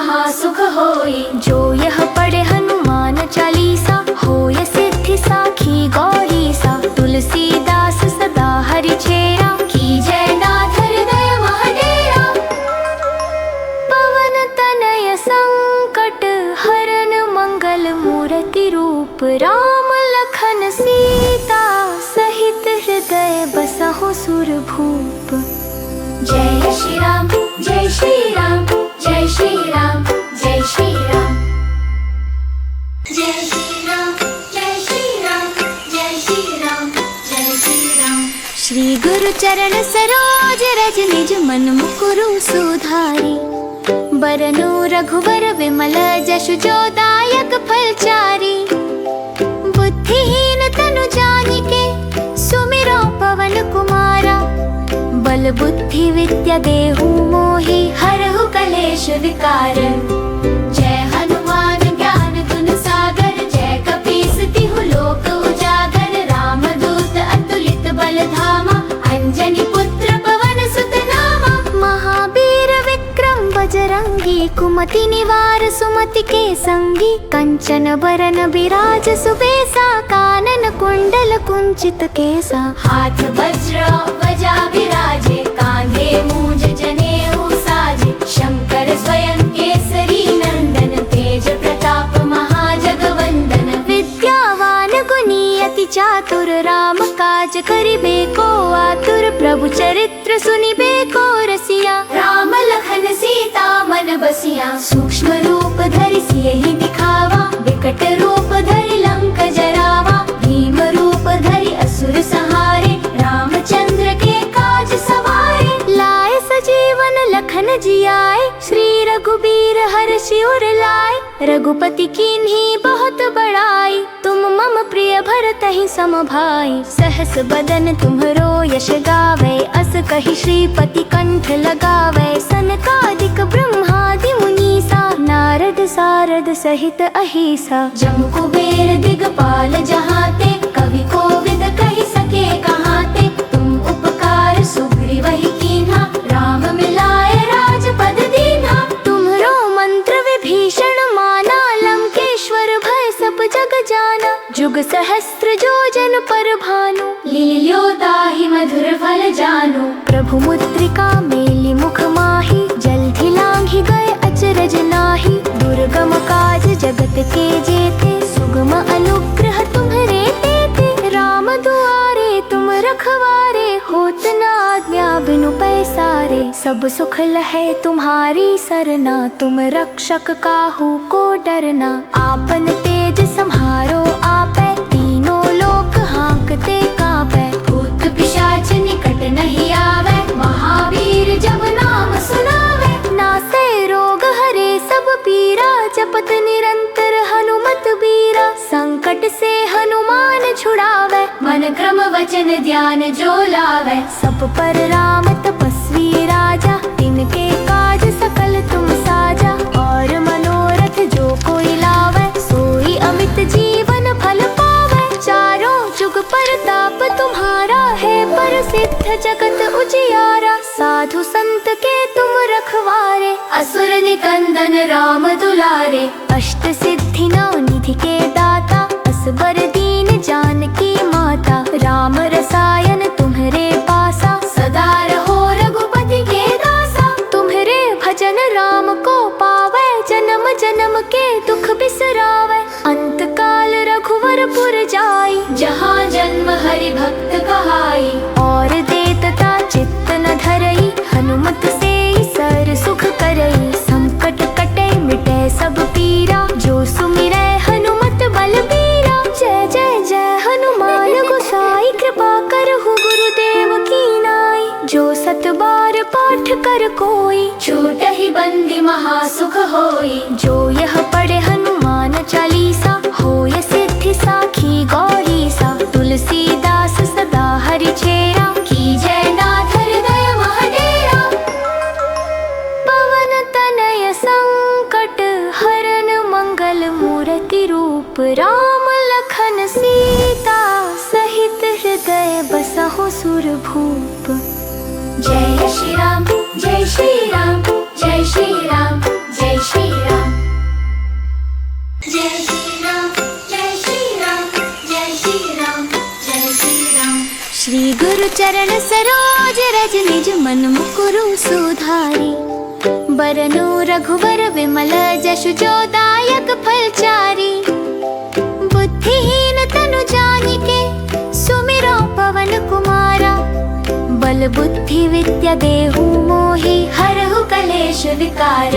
महासुख होई। जो यह पढ़े हनुमान चालीसा, होय सिद्धि साखी गौरीसा। तुलसीदास सदा हरि चेरा, कीजय नाथ हृदय महडेरा। पवन तनय संकट हरन, मंगल मूर्ति रूप। राम लखन सीता, सहित हृदय बसहु सुरभूप। जय श्री राम, जय श्री राम, जय श्री राम, जय श्री राम। जय श्री राम, जय श्री राम, जय श्री राम, जय श्री राम। श्री गुरु चरण सरोज रज, निज मन मुकुरु सुधारी। बरनु रघुवर विमल, जसु जो दायक फलचारी। बुद्धिहीन तनु जानिके, सुमिरो पवन कुमारा। बल बुद्धि विद्या देहु मोहि, हरहु कलेश विकार। जय हनुमान ज्ञान गुण सागर, जय कपीस तिहु लोक उजागर। रामदूत अतुलित बल धामा, अंजनी पुत्र पवन सुत नामा। महावीर विक्रम बजरंगी, कुमति निवार सुमति के संगी। कंचन बरन बिराज सुबेसा, कानन कुंडल कुंचित केसा। हाथ वज्र ध्वजा विराजे, कांधे मूंज जनेऊ साजे। शंकर स्वयं केसरी नंदन, तेज प्रताप महाजगवंदन। विद्यावान गुणी अति चातुर, राम काज करिबे को आतुर। प्रभु चरित्र सुनिबे को रसिया, राम लखन सीता मन बसिया। सूक्ष्म रूप धरि सियहि दिखावा, विकट रूप धरि लंक जरावा। भीम रूप धरि असुर संहारे, रामचंद्र के काज सवारे। लाए सजीवन लखन जियाए, श्री रघुबीर हर्षि उर लाए। रघुपति कीन्ही बहुत बड़ाई, तुम मम प्रिय भरतहि सम भाई। सहस बदन तुम्हरो यश गावे, अस कहि श्रीपति कंठ लगावे। सनकादिक ब्रह्मादि मुनीसा, नारद सारद सहित अहिसा। जम कुबेर दिगपाल जहाते, कवि कोविद कहि सके कहाते। तुम उपकार सुग्रीवहि कीन्हा, राम मिलाए राजपद दीन्हा। तुम्हरो मंत्र विभीषण माना, लंकेश्वर भय सब जग जाना। जुग सहस्त्र जो जन पर भानु, लील्यो ताहि मधुर फल जानु। प्रभु मुद्रिका मेलि मुख माहि, जल्दि लांघि गए अचरज नाहि। दुर्गम काज जगत के जेते, सुगम अनुग्रह तुम्हरे तेते। राम दुआरे तुम रखवारे, होत न आज्ञा बिनु पैसारे। सब सुख लहै तुम्हारी सरना, तुम रक्षक काहू को डरना। आपन तेज सम्हारो आपै, तीनों लोक हांकते कांपै। भूत पिशाच निकट नहीं आवे, महावीर जब नाम सुनावे। नासै रोग हरे सब पीरा, जपत निरंतर हनुमत बीरा। संकट से हनुमान छुड़ावे, मन क्रम वचन ध्यान जो लावे। सब पर राम तपस्वी राजा, तिनके काज सकल तुम साजा। और मनोरथ जो कोई लावे, सोई अमित जीवन फल पावे। चारों जुग परताप तुम्हारा है, प्रसिद्ध जगत उजियारा। साधु संत के तुम रखवारे, असुर निकंदन राम दुलारे। अष्ट सिद्धि नौ निधि के दाता, असबर दीन जानकी माता। राम रसायन तुम्हरे पासा, सदा रहो रघुपति के दासा। तुम्हरे भजन राम को पावे, जन्म जन्म के दुख बिसरावे। अंत काल रघुवर पुर जाई, जहाँ जन्म हरि भक्त कहाई। और देतता चित्त न धरई, हनुमत से सर सुख करई। संकट कटे मिटे सब पीरा, जो सुमिरै हनुमत बलबीरा। जय जय जय हनुमान गोसाई, कृपा करहु गुरुदेव की नाई। जो सत बार पाठ कर कोई, छूटहि बंदी महासुख होई। जो यह पढ़े हनुमान चालीसा, होय सिद्धि साखी गौरीसा। तुलसीदास सदा हरि चेरा, कीजय नाथ हृदय महडेरा। पवन तनय संकट हरन, मंगल मूर्ति रूप। राम लखन सीता, सहित हृदय बसहु सुरभूप। जय श्री राम, जय श्री राम, जय श्री राम, जय जय श्री राम। जय श्री राम, जय श्री राम, जय श्री राम, जय श्री राम। श्री गुरु चरण सरोज रज निज मन मुकुरु सुधारी। बरनु रघुवर विमल जसु जो दायक फलचारी। बुद्धिहीन तनु जानिके सुमिरो पवन कुमारा। बल बुद्धि विद्या देहु मोहि हरहु कलेश विकार।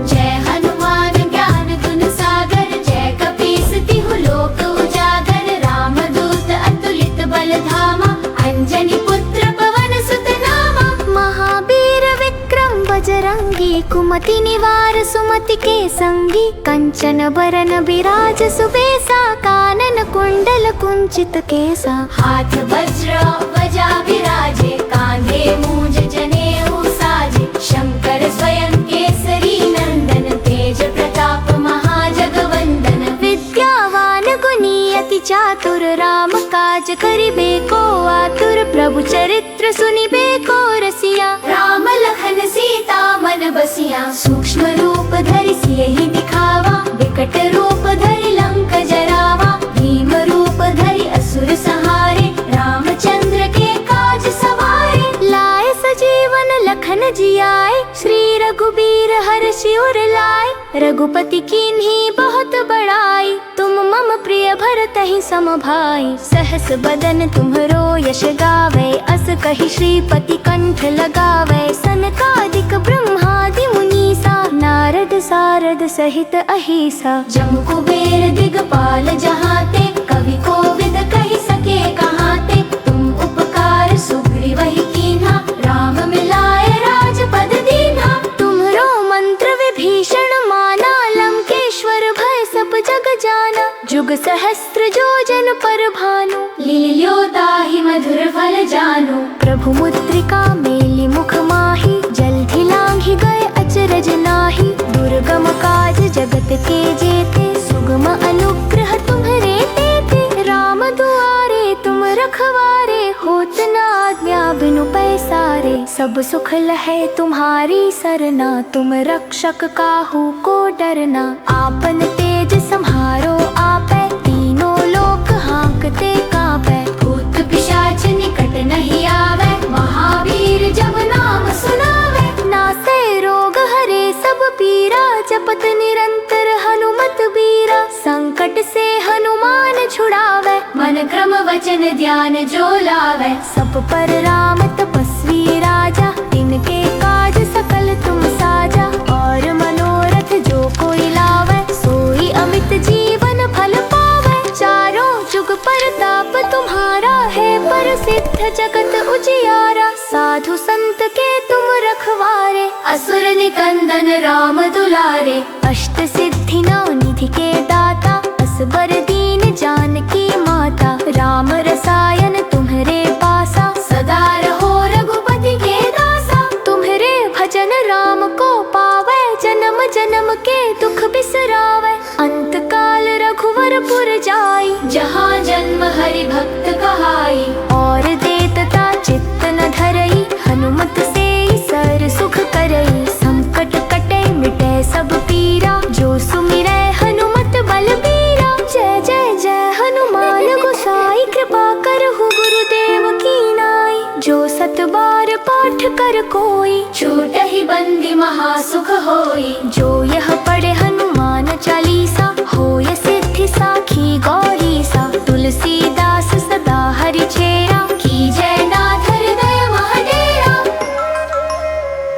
जय हनुमान ज्ञान गुण सागर जय कपीस तिहु लोक उजागर। राम दूत अतुलित बल धामा अंजनी पुत्र पवन सुत नामा। महावीर विक्रम बजरंगी कुमति निवार सुमति के संगी। कंचन बरन बिराज सुबेसा कानन कुंडल कुंचित केसा। हाथ वज्र ध्वजा विराजे कांधे मूंज जनेऊ साजे। शंकर स्वयं केसरी नंदन तेज प्रताप महाजगवंदन। विद्यावान गुणी अति चातुर राम काज करिबे को आतुर। प्रभु चरित्र सुनिबे को रसिया राम लखन सीता मन बसिया। सूक्ष्म रूप धरि सियहि दिखावा विकट रूप धरि लंक जरावा। भीम रूप धरि असुर संहारे रामचंद्र के काज सवारे। लाए सजीवन लखन जियाए श्री रघुबीर हर्षि उर लाए। रघुपति कीन्ही बहुत बड़ाई तुम मम प्रिय भरतहि सम भाई। सहस बदन तुम्हरो यश गावे अस कहि श्रीपति कंठ लगावे। सनकादिक ब्रह्मादि मुनीसा नारद सारद सहित अहिसा। जम कुबेर दिगपाल जहाते कवि कोविद कहि सके कहाते। तुम उपकार सुग्रीवहि कीन्हा राम मिलाए राजपद दीन्हा। तुम्हरो मंत्र विभीषण माना लंकेश्वर भय सब जग जाना। जुग सहस्त्र जो जन पर भानु लील्यो ताहि मधुर फल जानु। प्रभु मुद्रिका मेलि मुख माहि जल्दि लांघि गए अचरज नाहि। दुर्गम काज जगत के जेते सुगम अनुग्रह तुम्हरे तेते। राम दुआरे तुम रखवारे होत न आज्ञा बिनु पैसारे। सब सुख लहे तुम्हारी सरना तुम रक्षक काहू को डरना। आपन तेज सम्हारो आपै तीनों लोक हांकते कांपै। भूत पिशाच निकट नहीं आवे महावीर जब नाम सुनावे। नासे रोग हरे सब पीरा जपत निरंतर हनुमत बीरा। संकट से हनुमान छुड़ावे मन क्रम वचन ध्यान जो लावे। सब पर राम तपस्वी राजा तिनके काज सकल तुम साजा। और मनोरथ जो कोई लावे सोई अमित जीवन फल पावे। चारों जुग परताप तुम्हारा है प्रसिद्ध जगत उजियारा। साधु संत के तुम रखवारे असुर निकंदन राम दुलारे। अष्ट सिद्धि नौ निधि के दाता असबर दीन जानकी माता। राम रसायन तुम्हरे पासा सदा रहो रघुपति के दासा। तुम्हरे भजन राम को पावे जन्म जन्म के दुख बिसरावे। अंत काल रघुवर पुर जाई जहाँ जन्म हरि भक्त कहाई। और देतता चित्त न धरई हनुमत से सर सुख करई। संकट कटे मिटे सब पीरा जो सुमिरै हनुमत बलबीरा। जय जय जय हनुमान गोसाई कृपा करहु गुरुदेव की नाई। जो सत बार पाठ कर कोई छूटहि बंदी महासुख होई। जो यह पढ़े हनुमान चालीसा होय सिद्धि साखी गौरीसा। तुलसीदास सदा हरि चेरा की जय नाथ हृदय महडेरा।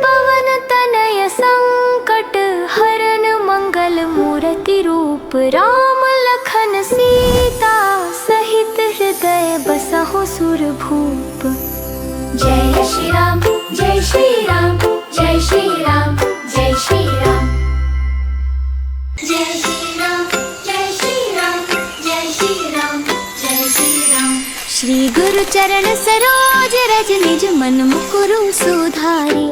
पवन तनय संकट हरन मंगल मूर्ति रूप। राम लखन सीता सहित हृदय बसहु सुरभूप। जय श्री राम, जय श्री राम, जय श्री राम, जय श्री राम। जय श्री राम, जय श्री राम, जय श्री राम, जय श्री राम। श्री गुरु चरण सरोज रज निज मन मुकुरु सुधारी।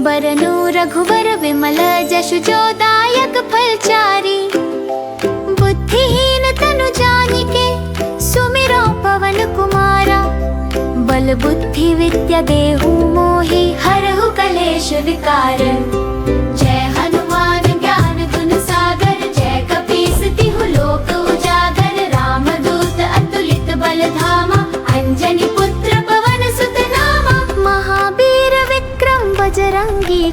बरनु रघुवर विमल जसु जो दायक फलचारी। बुद्धिहीन तनु जानिके सुमिरो पवन कुमारा। बल बुद्धि विद्या देहु मोहि हरहु कलेश विकार। जय हनुमान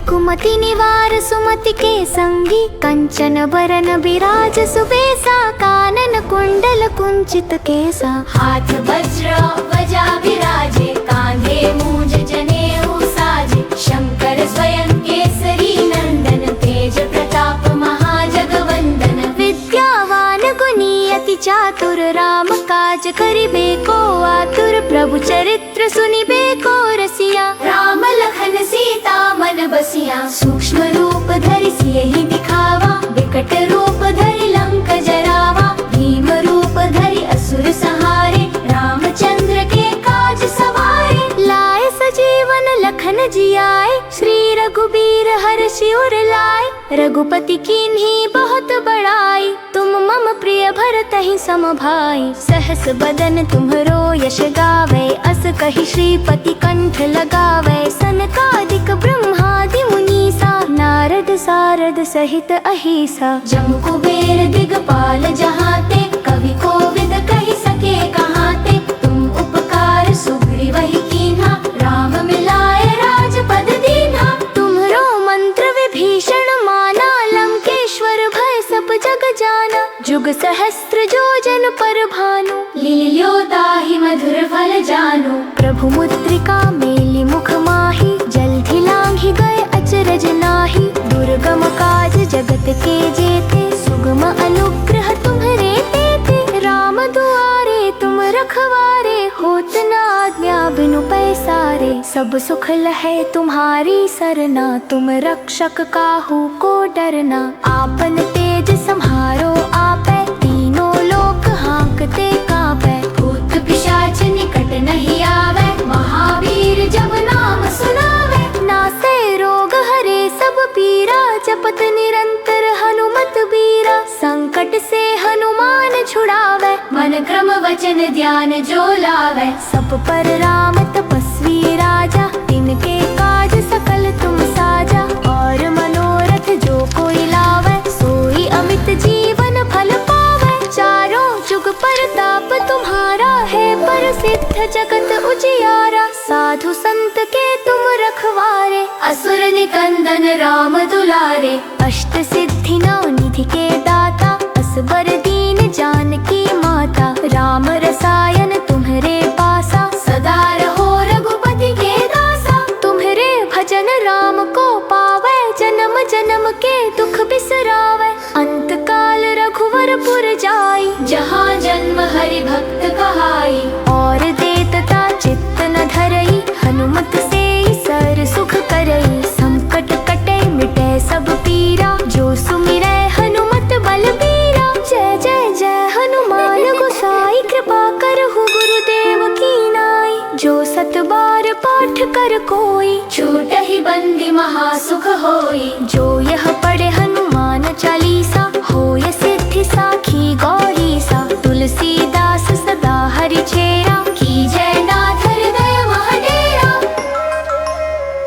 कुमति निवार सुमति के संगी, कंचन बरन बिराज सुबेसा, कानन कुंडल कुंचित केसा। हाथ वज्र ध्वजा विराजे, कांधे मूंज जनेऊ साजे, शंकर स्वयं केसरी नंदन, तेज प्रताप महाजगवंदन। विद्यावान गुणी अति चातुर, राम काज करिबे को आतुर, प्रभु चरित्र सुनिबे को रसिया, राम लखन सीता मन बसिया। सूक्ष्म रूप धरि सियहि दिखावा, विकट रूप धरि लंक जरावा, भीम रूप धरि असुर संहारे, रामचंद्र के काज सवारे। लाए सजीवन लखन जियाए, श्री रघुबीर हर्षि उर लाए, रघुपति कीन्ही बहुत बड़ाई, तुम मम प्रिय भरतहि सम भाई। सहस बदन तुम्हरो यश गावे, अस कहि श्रीपति कंठ लगावे, सनकादिक ब्रह्मादि मुनीसा, नारद सारद सहित अहिसा। जम कुबेर दिगपाल जहाते, कवि कोविद कहि सके कहाते, तुम उपकार सुग्रीवहि कीन्हा, राम मिलाए राजपद दीन्हा। तुम्हरो मंत्र विभीषण माना, लंकेश्वर भय सब जग जाना, जुग सहस्त्र जोजन पर भानु, लील्यो ताहि मधुर फल जानु। प्रभु मुद्रिका मेलि मुख माहि, जल्दि लांघि गए अचरज नाहि, दुर्गम काज जगत के जेते, सुगम अनुग्रह तुम्हरे तेते। राम दुआरे तुम रखवारे, होत न आज्ञा बिनु पैसारे, सब सुख लहे तुम्हारी सरना, तुम रक्षक काहू को डरना। आपन तेज सम्हारो आपै, तीनों लोक हांकते कांपै, भूत पिशाच निकट नहीं आवे, महावीर जब नाम सुनावे। नासे रोग हरे सब पीरा, जपत निरंतर हनुमत बीरा, संकट से हनुमान छुड़ावे, मन क्रम वचन ध्यान जो लावे। सब पर राम तपस्वी राजा, तिनके काज सकल तुम साजा, और मनोरथ जो कोई लावे, सोई अमित जीवन फल पावे। चारों जुग परताप तुम्हारा है, प्रसिद्ध जगत उजियारा, साधु संत के तुम रखवारे, असुर निकंदन राम दुलारे। अष्ट सिद्धि नौ निधि के दाता, असबर दीन जानकी माता, राम रसायन तुम्हरे पासा, सदा रहो रघुपति के दासा। तुम्हरे भजन राम को पावे, जन्म जन्म के दुख बिसरावे, अंत काल रघुवर पुर जाई, जहाँ जन्म हरि भक्त कहाई। और देतता चित्त न धरई, हनुमत से सर सुख करई, संकट कटे मिटे सब पीरा, जो सुमिरै हनुमत बलबीरा। जय जय जय हनुमान गोसाई, कृपा करहु गुरुदेव की नाई, जो सत बार पाठ कर कोई, छूटहि बंदी महासुख होई। जो यह पढ़े हनुमान चालीसा, होय सिद्धि साखी गौरीसा, तुलसीदास सदा हरि चेरा, कीजय नाथ हृदय महडेरा।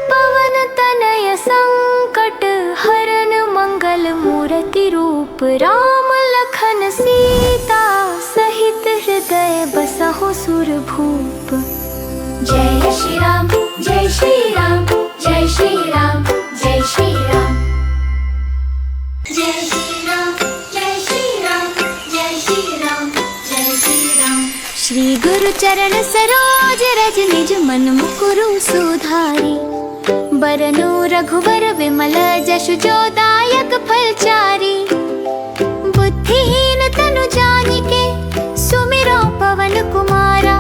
पवन तनय संकट हरन, मंगल मूर्ति रूप, राम लखन सीता, सहित हृदय बसहु सुरभूप। जय श्री राम जय श्री राम, जय श्री राम जय श्री राम, जय श्री राम जय श्री राम, जय श्री राम जय श्री राम। श्री गुरु चरण सरोज रज, निज मन मुकुरु सुधारी, बरनु रघुवर विमल जसु, जो दायक फलचारी। बुद्धिहीन तनु जानिके, सुमिरो पवन कुमारा,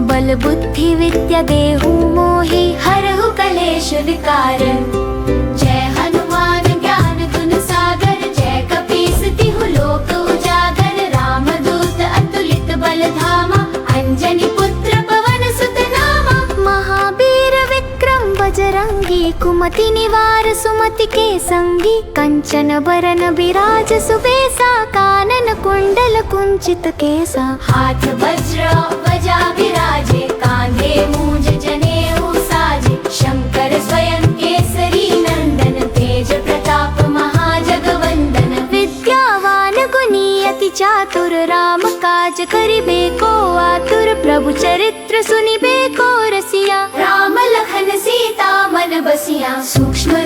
बल बुद्धि विद्या देहु मोहि, हरहु कलेश विकार। जय हनुमान ज्ञान गुण सागर, जय कपीस तिहु लोक उजागर, रामदूत अतुलित बल धामा, अंजनी पुत्र पवन सुत नामा। महावीर विक्रम बजरंगी, कुमति निवार सुमति के संगी, कंचन बरन बिराज सुबेसा, कानन कुंडल कुंचित केसा। हाथ वज्र ध्वजा विराजे, कांधे मूंज जनेऊ साजे, शंकर स्वयं केसरी नंदन, तेज प्रताप महाजगवंदन। विद्यावान गुणी अति चातुर, राम काज करिबे को आतुर, प्रभु चरित्र सुनिबे को रसिया, राम लखन सीता मन बसिया। सूक्ष्म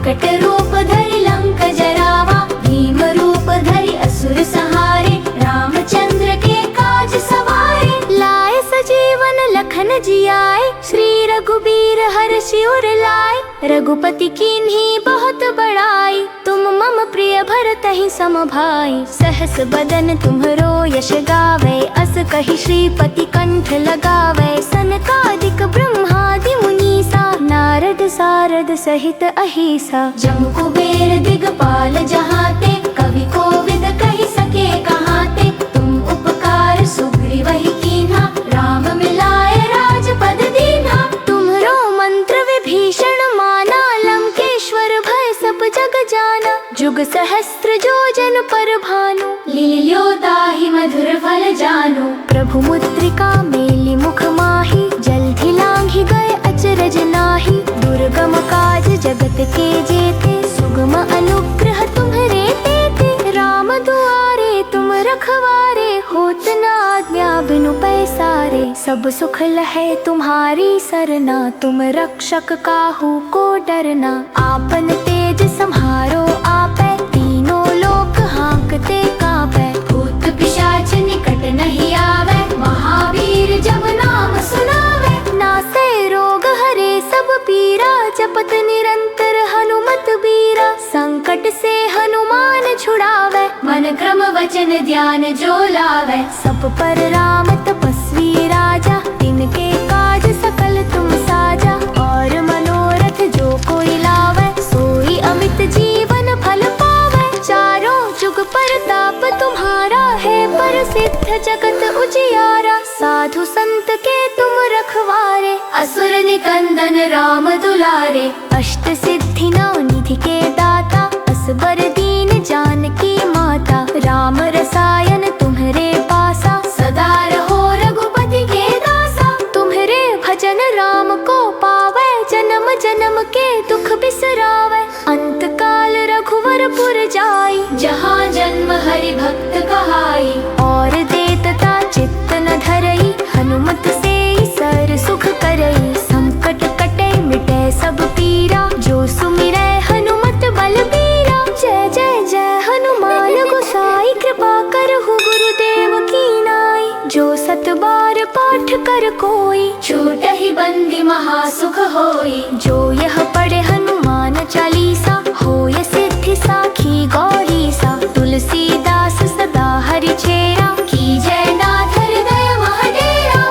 विकट रूप धरि लंक जरावा, भीम रूप धरि असुर संहारे, रामचंद्र के काज सवारे। लाए सजीवन लखन जियाए, श्री रघुबीर हर्षि उर लाए। रघुपति कीन्ही बहुत बड़ाई, तुम मम प्रिय भरतहि सम भाई। सहस बदन तुम्हरो यश गावे, अस कहि श्रीपति कंठ लगावे। सनकादिक ब्रह्मादि मुनीसा, नारद सारद सहित अहिसा। जम कुबेर दिगपाल जहाते, कवि कोविद कहि सके कहाते। तुम उपकार सुग्रीवहि कीन्हा, राम मिलाए राजपद दीन्हा। तुम्हरो मंत्र विभीषण माना, लंकेश्वर भय सब जग जाना। जुग सहस्त्र जो जन पर भानु, लील्यो ताहि मधुर फल जानु। प्रभु मुद्रिका मेलि मुख माहि, जल्दि लांघि गए अचरज नाहि। दुर्गम काज जगत के जेते, सुगम अनुग्रह तुम्हरे तेते। राम दुआरे तुम रखवारे, होत न आज्ञा बिनु पैसारे। सब सुख लहे तुम्हारी सरना, तुम रक्षक काहू को डरना। आपन तेज सम्हारो आपै, तीनों लोक हांकते कांपै। भूत पिशाच निकट नहीं आवे, महावीर जब नाम सुनावे। नासे रोग हरे सब पीरा, जपत निरंतर हनुमत बीरा। संकट से हनुमान छुड़ावे, मन क्रम वचन ध्यान जो लावे। सब पर राम तपस्वी राजा, तिनके काज सकल तुम साजा। और मनोरथ जो कोई लावे, सोई अमित जीवन फल पावे। चारों जुग परताप तुम्हारा है, प्रसिद्ध जगत उजियारा। साधु संत के तुम रखवारे, असुर निकंदन राम दुलारे। अष्ट सिद्धि नौ निधि के दाता, असबर दीन जानकी माता। राम रसायन तुम्हरे पासा, सदा रहो रघुपति के दासा। तुम्हरे भजन राम को पावे, जन्म जन्म के दुख बिसरावे। अंत काल रघुवर पुर जाई, जहाँ जन्म हरि भक्त कहाई। और देतता चित्त न धरई, हनुमत से सर सुख करई। संकट कटे मिटे सब पीरा, जो सुमिरै हनुमत बलबीरा। जय जय जय हनुमान गोसाई, कृपा करहु गुरुदेव की नाई। जो सत बार पाठ कर कोई, छूटहि बंदी महासुख होई। जो यह पढ़े हनुमान चालीसा, होय सिद्धि साखी गौरी सा। तुलसीदास सदा हरि चेरा, कीजय नाथ हृदय महडेरा।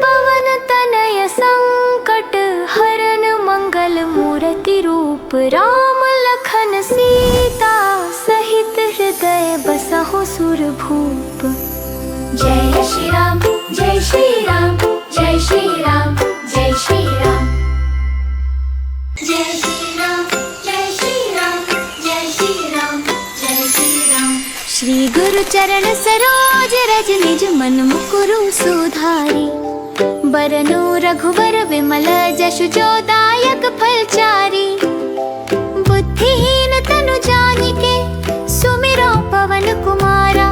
पवन तनय संकट हरन, मंगल मूर्ति रूप। राम लखन सीता, सहित हृदय बसहु सुरभूप। जय श्री राम जय श्री राम, जय श्री राम जय श्री राम। जय श्री राम जय श्री राम, जय श्री राम जय श्री राम। श्री गुरु चरण सरोज रज, निज मन मुकुरु सुधारी। बरनु रघुवर विमल जसु, जो दायक फलचारी। बुद्धिहीन तनु जानिके, सुमिरो पवन कुमारा।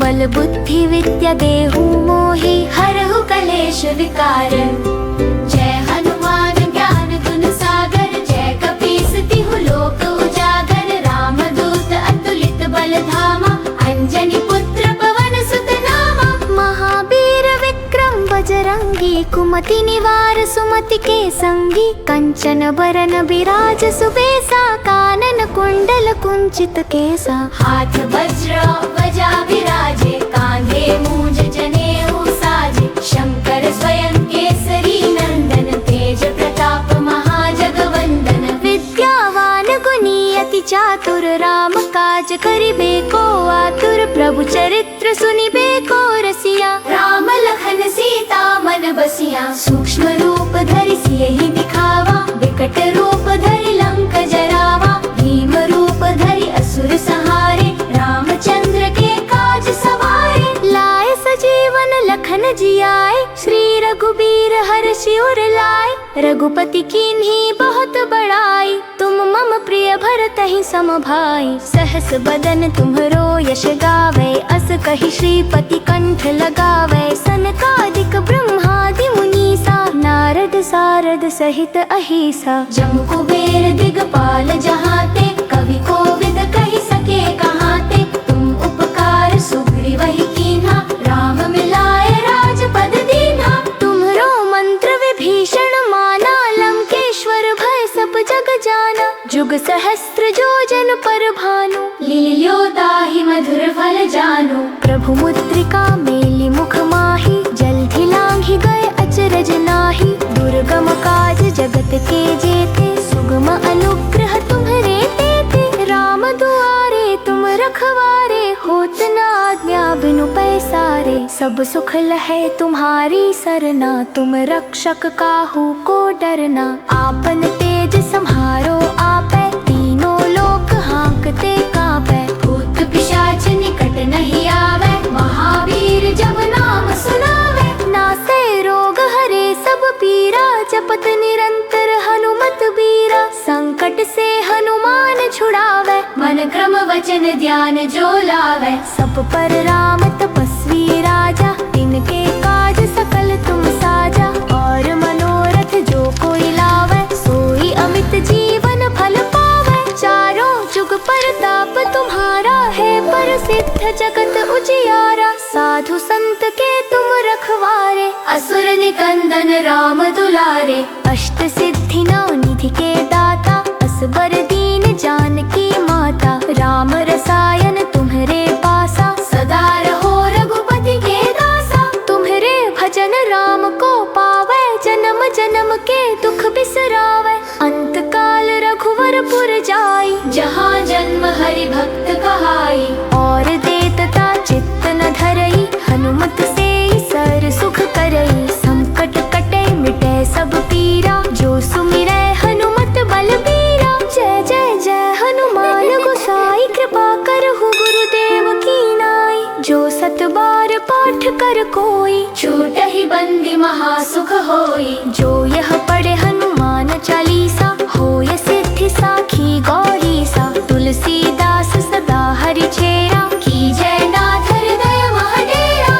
बल बुद्धि विद्या देहु मोहि, हरहु कलेश विकार। जय हनुमान ज्ञान गुण सागर, जय कपीस तिहु लोक उजागर। राम दूत अतुलित बल धामा, अंजनी पुत्र पवन सुत नामा। महावीर विक्रम बजरंगी, कुमति निवार सुमति के संगी। कंचन बरन बिराज सुबेसा, कानन कुंडल कुंचित केसा। हाथ वज्र ध्वजा विराजे, कांधे मूंज जनेऊ साजे। शंकर स्वयं केसरी नंदन, तेज प्रताप महाजगवंदन। विद्यावान गुणी अति चातुर, राम काज करिबे को आतुर। प्रभु चरित्र सुनिबे को रसिया, राम लखन सीता मन बसिया। सूक्ष्म रूप धरि सियहि दिखावा, विकट रूप धरि लंक जरावा। भीम रूप धरि असुर संहारे, रामचंद्र के काज सवारे। लाए सजीवन लखन जियाए, श्री रघुबीर हर्षि उर लाए। रघुपति कीन्ही बहुत बड़ाई, तुम मम प्रिय भरतहि सम भाई। सहस बदन तुम्हरो यश गावे, अस कहि श्रीपति कंठ लगावे। सनकादिक ब्रह्मादि मुनि मुनीसा, नारद सारद सहित अहिसा। जम कुबेर दिगपाल जहाते, कवि कोविद कहि सके कहाते। तुम उपकार सुग्रीव ही कीन्हा, राम मिलाए राजपद दीन्हा। तुम्हरो मंत्र विभीषण माना, लंकेश्वर भय सब जग जाना। जुग सहस्त्र जो जन पर भानु, लील्यो ताहि मधुर फल जानु। प्रभु मुद्रिका मेलि मुख माहि, जल्दि लांघि गए अचरज नाहि। दुर्गम काज जगत के जेते, सुगम अनुग्रह तुम्हरे तेते। राम दुआरे तुम रखवारे, होत न आज्ञा बिनु पैसारे। सब सुख लहे तुम्हारी सरना, तुम रक्षक काहू को डरना। आपन तेज सम्हारो आपै, तीनों लोक हाँकते कांपै। भूत पिशाच निकट नहीं आवे, महावीर जब नाम सुनावे। नासै रोग हरे सब पीरा, जपत निरंतर हनुमत बीरा। संकट से हनुमान छुड़ावे, मन क्रम वचन ध्यान जो लावे। सब पर राम तपस्वी राजा, तिनके काज सकल तुम साजा। और मनोरथ जो कोई लावे, सोई अमित जीवन फल पावे। चारों जुग परताप तुम्हारा है, प्रसिद्ध जगत उजियारा। साधु संत के तुम रखवारे, असुर निकंदन राम दुलारे। अष्ट सिद्धि नौ निधि के दाता, असबर दीन जानकी माता। राम रसायन तुम्हरे पासा, सदा रहो रघुपति के दासा। तुम्हरे भजन राम को पावे, जन्म जन्म के दुख बिसरावे। अंत काल रघुवर पुर जाई, जहाँ जन्म हरि भक्त कहाई। और देतता चित्त न धरई, हनुमत से सर सुख करई। संकट कटे मिटे सब पीरा, जो सुमिरै हनुमत बलबीरा। जय जय जय हनुमान गोसाई, कृपा करहु गुरुदेव की नाई। जो सत बार पाठ कर कोई, छूटहि बंदी महासुख होई। जो यह पढ़े हनुमान चालीसा, होय सिद्धि साखी गौरीसा। तुलसीदास सदा हरि चेरा, कीजय नाथ हृदय महडेरा।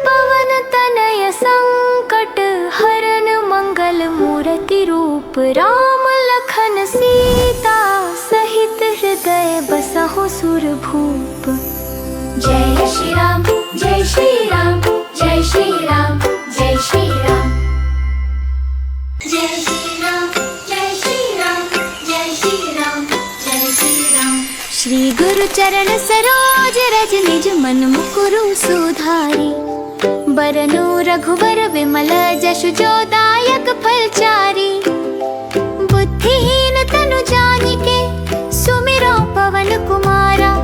पवन तनय संकट हरन, मंगल मूर्ति रूप। राम लखन सीता, सहित हृदय बसहु सुरभूप। जय श्री राम जय श्री राम, जय श्री राम जय श्री राम। जय श्री राम जय श्री राम, जय श्री राम जय श्री राम। श्री गुरु चरण सरोज रज, निज मन मुकुरु सुधारी। बरनु रघुवर विमल, जसु जो दायक फलचारी। बुद्धिहीन तनु जानिके, सुमिरो पवन कुमारा।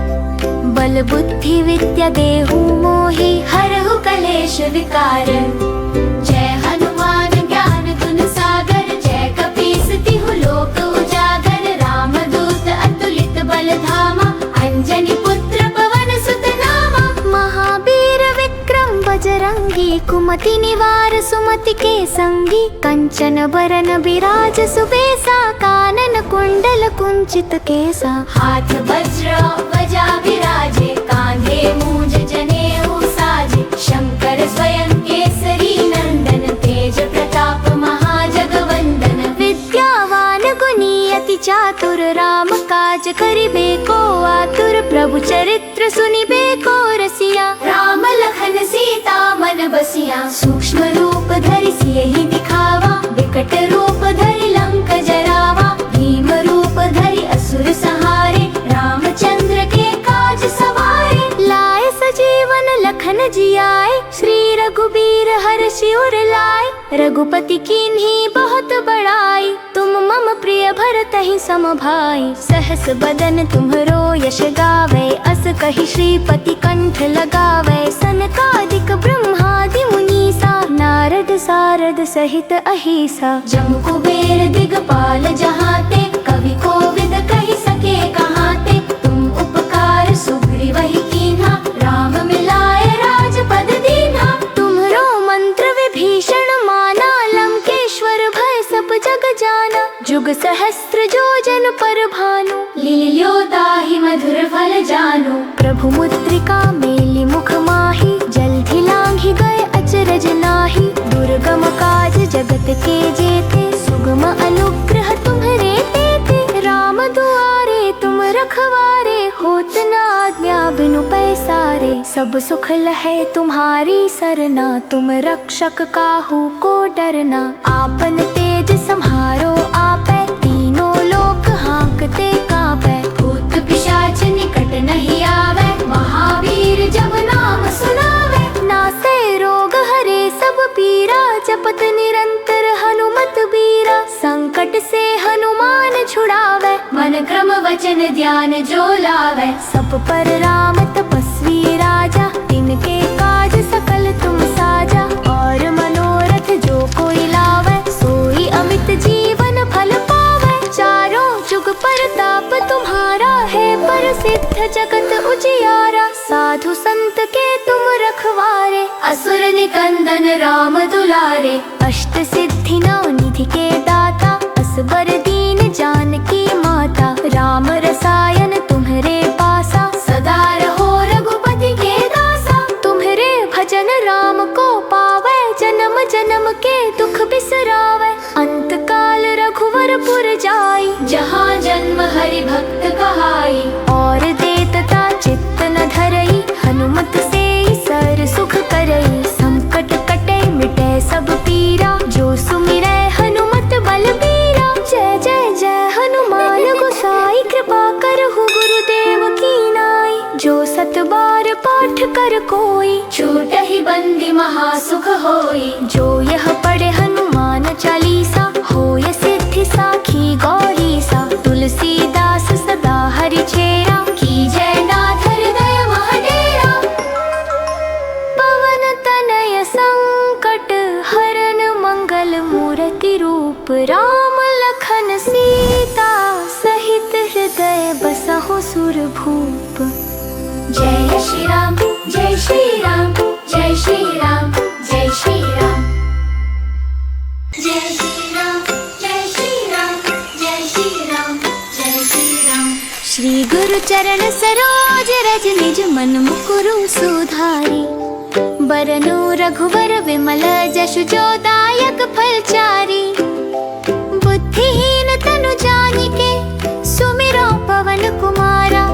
बल बुद्धि विद्या देहु मोहि, हरहु कलेश विकार। जय हनुमान ज्ञान गुण सागर, जय कपीस तिहु लोक उजागर। राम दूत अतुलित बल धामा, अंजनी पुत्र पवन सुत नामा। महावीर विक्रम बजरंगी, कुमति निवार सुमति के संगी। कंचन बरन बिराज सुबेसा, कानन कुंडल कुंचित केसा। हाथ वज्र ध्वजा विराजे, कांधे मूंज जनेऊ साजे। शंकर स्वयं केसरी नंदन, तेज प्रताप महाजगवंदन। विद्यावान गुणी अति चातुर, राम काज करिबे को आतुर। प्रभु चरित्र सुनिबे को रसिया, राम लखन सीता मन बसिया। सूक्ष्म रूप धरि सियहि दिखावा, विकट रूप धरि लंक जरावा। भीम रूप धरि असुर संहारे, रामचंद्र के काज सवारे। लाए सजीवन लखन जियाए, श्री रघुबीर हर्षि उर लाए। रघुपति कीन्ही बहुत बड़ाई, तुम मम प्रिय भरतहि सम भाई। सहस बदन तुम्हरो यश गावे, अस कहि श्रीपति कंठ लगावे। सनकादिक ब्रह्मादि मुनीसा, नारद सारद सहित अहिसा। जम कुबेर दिगपाल जहाते, कवि कोविद कहि सके कहाते। तुम उपकार सुग्रीव ही कीन्हा, राम मिलाए राजपद दीन्हा। तुम्हरो मंत्र विभीषण माना, लंकेश्वर भय सब जग जाना। जुग सहस्त्र जो जन पर भानु, लील्यो ताहि मधुर फल जानु। प्रभु मुद्रिका मेलि मुख माहि, जल्दि लांघि गए अचरज नाहि। जगत के जेते, सुगम अनुग्रह तुम्हरे तेते। राम दुआरे तुम रखवारे, होत न आज्ञा बिनु पैसारे। सब सुख लहे तुम्हारी सरना, तुम रक्षक काहू को डरना। आपन तेज सम्हारो आपै, तीनों लोक हाँकते कांपै। भूत पिशाच निकट नहीं आवे, महावीर जब नाम सुनावे। नासे रोग हरे सब पीरा, जपत निरंतर हनुमत बीरा। संकट से हनुमान छुड़ावे, मन क्रम वचन ध्यान जो लावे। सब पर राम तपस्वी राजा, तिनके काज सकल तुम साजा। और मनोरथ जो कोई लावे, सोई अमित जीवन फल पावे। चारों जुग परताप तुम्हारा है, प्रसिद्ध जगत उजियारा। साधु संत के तुम रखवारे, असुर निकंदन राम दुलारे। अष्ट सिद्धि नौ निधि के दाता, असबर दीन जानकी माता। राम रसायन तुम्हरे पासा, सदा रहो रघुपति के दासा। तुम्हरे भजन राम को पावे, जन्म जन्म के दुख बिसरावे। अंत काल रघुवरपुर जाई, जहाँ जन्म हरि भक्त कहाई। और देतता चित्त न धरई, हनुमत से सर सुख करई। संकट कटे मिटे सब पीरा, जो सुमिरै हनुमत बलबीरा। जय जय जय हनुमान गोसाई, कृपा करहु गुरुदेव की नाई। जो सत बार पाठ कर कोई, छूटहि बंदी महासुख होई। जो यह पढ़े हनुमान चालीसा, होय सिद्धि साखी गौरीसा। तुलसीदास सदा हरि चेरा, कीजय नाथ हृदय महडेरा। पवन तनय संकट हरन, मंगल मूर्ति रूप। राम लखन सीता, सहित हृदय बसहु सुरभूप। जय श्री राम जय श्री राम, जय श्री राम जय श्री राम। जय श्री राम जय श्री राम, जय श्री राम जय श्री राम। श्री गुरु चरण सरोज रज, निज मन मुकुरु सुधारी। बरनु रघुवर विमल, जशु जो दायक फलचारी। बुद्धिहीन तनु जानिके, सुमिरो पवन कुमारा।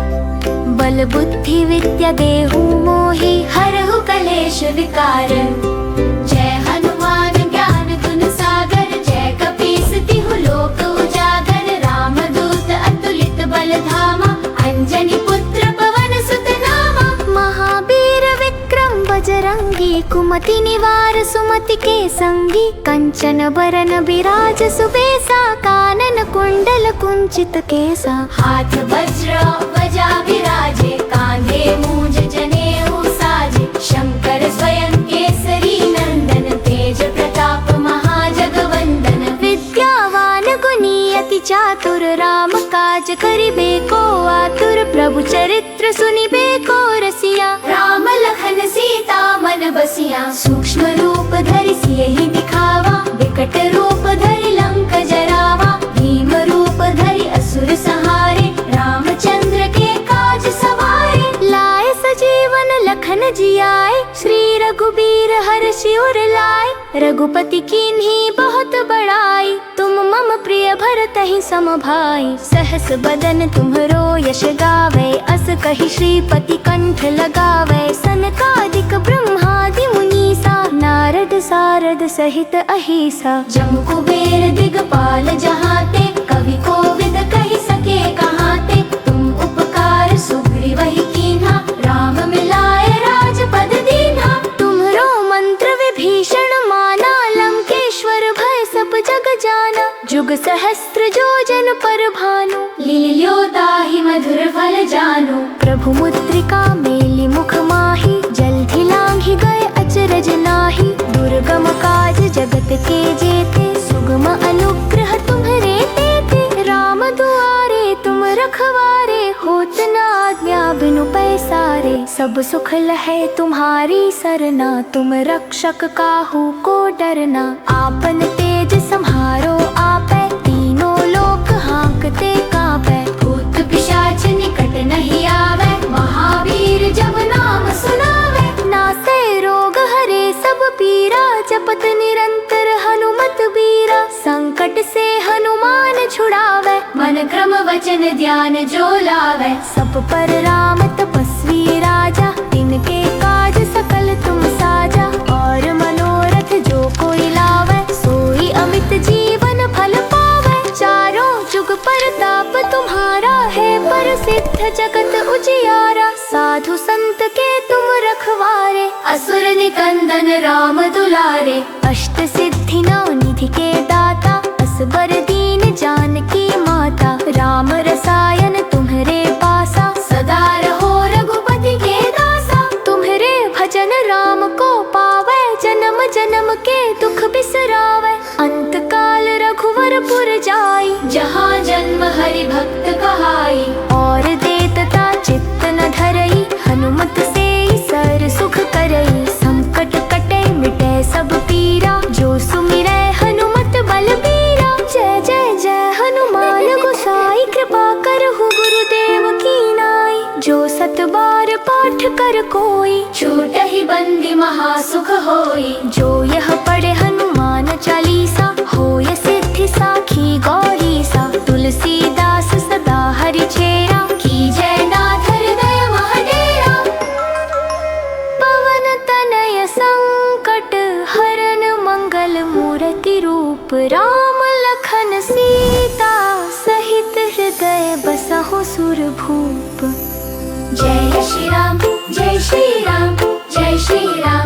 बल बुद्धि विद्या देहु मोहि, हरहु कलेश विकार। जय हनुमान ज्ञान गुण सागर, जय कपीस तिहु लोक उजागर। राम दूत अतुलित बल धामा, अंजनी पुत्र पवन सुत नामा। महावीर विक्रम बजरंगी, कुमति निवार सुमति के संगी। कंचन बरन बिराज सुबेसा, कानन कुंडल कुंचित केसा। हाथ वज्र ध्वजा विराजे, कांधे मूंज जनेऊ साजे। शंकर स्वयं केसरी नंदन, तेज प्रताप महाजगवंदन। विद्यावान गुणी अति चातुर, राम काज करिबे को आतुर। प्रभु चरित्र सुनिबे को रसिया, राम लखन सीता मन बसिया। सूक्ष्म रूप धरि सियहि दिखावा, विकट रूप धरि लंक जरावा। भीम रूप धरि असुर संहारे, रामचंद्र के काज सवारे। लाए सजीवन लखन जियाए, श्री रघुबीर हर्षि उर लाए। रघुपति कीन्ही बहुत बड़ाई, तुम मम प्रिय भरतहि सम भाई। सहस बदन तुम्हरो यश गावे, अस कहि श्रीपति कंठ लगावे। सनकादिक ब्रह्मादि मुनीसा, नारद सारद सहित अहिसा। जम कुबेर दिगपाल जहाते, कवि कोविद कहि सके कहाते। तुम उपकार सुग्रीवहि कीन्हा, राम मिलाए राजपद दीन्हा। तुम्हरो मंत्र विभीषण माना, लंकेश्वर भय सब जग जाना। जुग सहस्त्र जो जन पर भानु, लील्यो ताहि मधुर फल जानु। प्रभु मुद्रिका मेलि मुख माहि, जलधि लांघि गए अचरज नाहि। दुर्गम काज जगत के जेते, सुगम अनुग्रह तुम्हरे तेते। राम दुआरे तुम रखवारे, होत न आज्ञा बिनु पैसारे। सब सुख लहे तुम्हारी सरना, तुम रक्षक काहू को डरना। आपन तेज सम्हारो आपै, तीनों लोक हाँकते कांपै। भूत पिशाच निकट नहीं आवे, महावीर जब नाम सुनावे। नासे रोग हरे सब पीरा, जपत निरंतर हनुमत वचन ध्यान जो लावे। सब पर राम तपस्वी राजा, तिनके काज सकल तुम साजा। और मनोरथ जो कोई लावे, सोई अमित जीवन फल पावे। चारों जुग परताप तुम्हारा है, प्रसिद्ध जगत उजियारा। साधु संत के तुम रखवारे, असुर निकंदन राम दुलारे। अष्ट सिद्धि नौ निधि के दाता, असबर दीन जानकी माता। राम रसायन तुम्हरे पासा, सदा रहो रघुपति के दासा। तुम्हरे भजन राम को पावे, जन्म जन्म के दुख बिसरावे। अंत काल रघुवरपुर जाई, जहाँ जन्म हरि भक्त कहाई। और देतता चित्त न धरई, हनुमत से सर सुख करई। संकट कटे मिटे सब पीरा, जो सुमिरै हनुमत बलबीरा। जय जय जय हनुमान गोसाई, कृपा करहु गुरुदेव की नाई। जो सत बार पाठ कर कोई, छूटहि बंदी महासुख होई। जो यह पढ़े हनुमान चालीसा, होय सिद्धि साखी गौरी सा। तुलसीदास सदा हरि चेरा, कीजय नाथ हृदय महडेरा। पवन तनय संकट हरन, मंगल मूर्ति रूप। राम लखन सीता, सहित हृदय बसहु सुरभूप। जय श्री राम जय श्री राम जय श्री राम।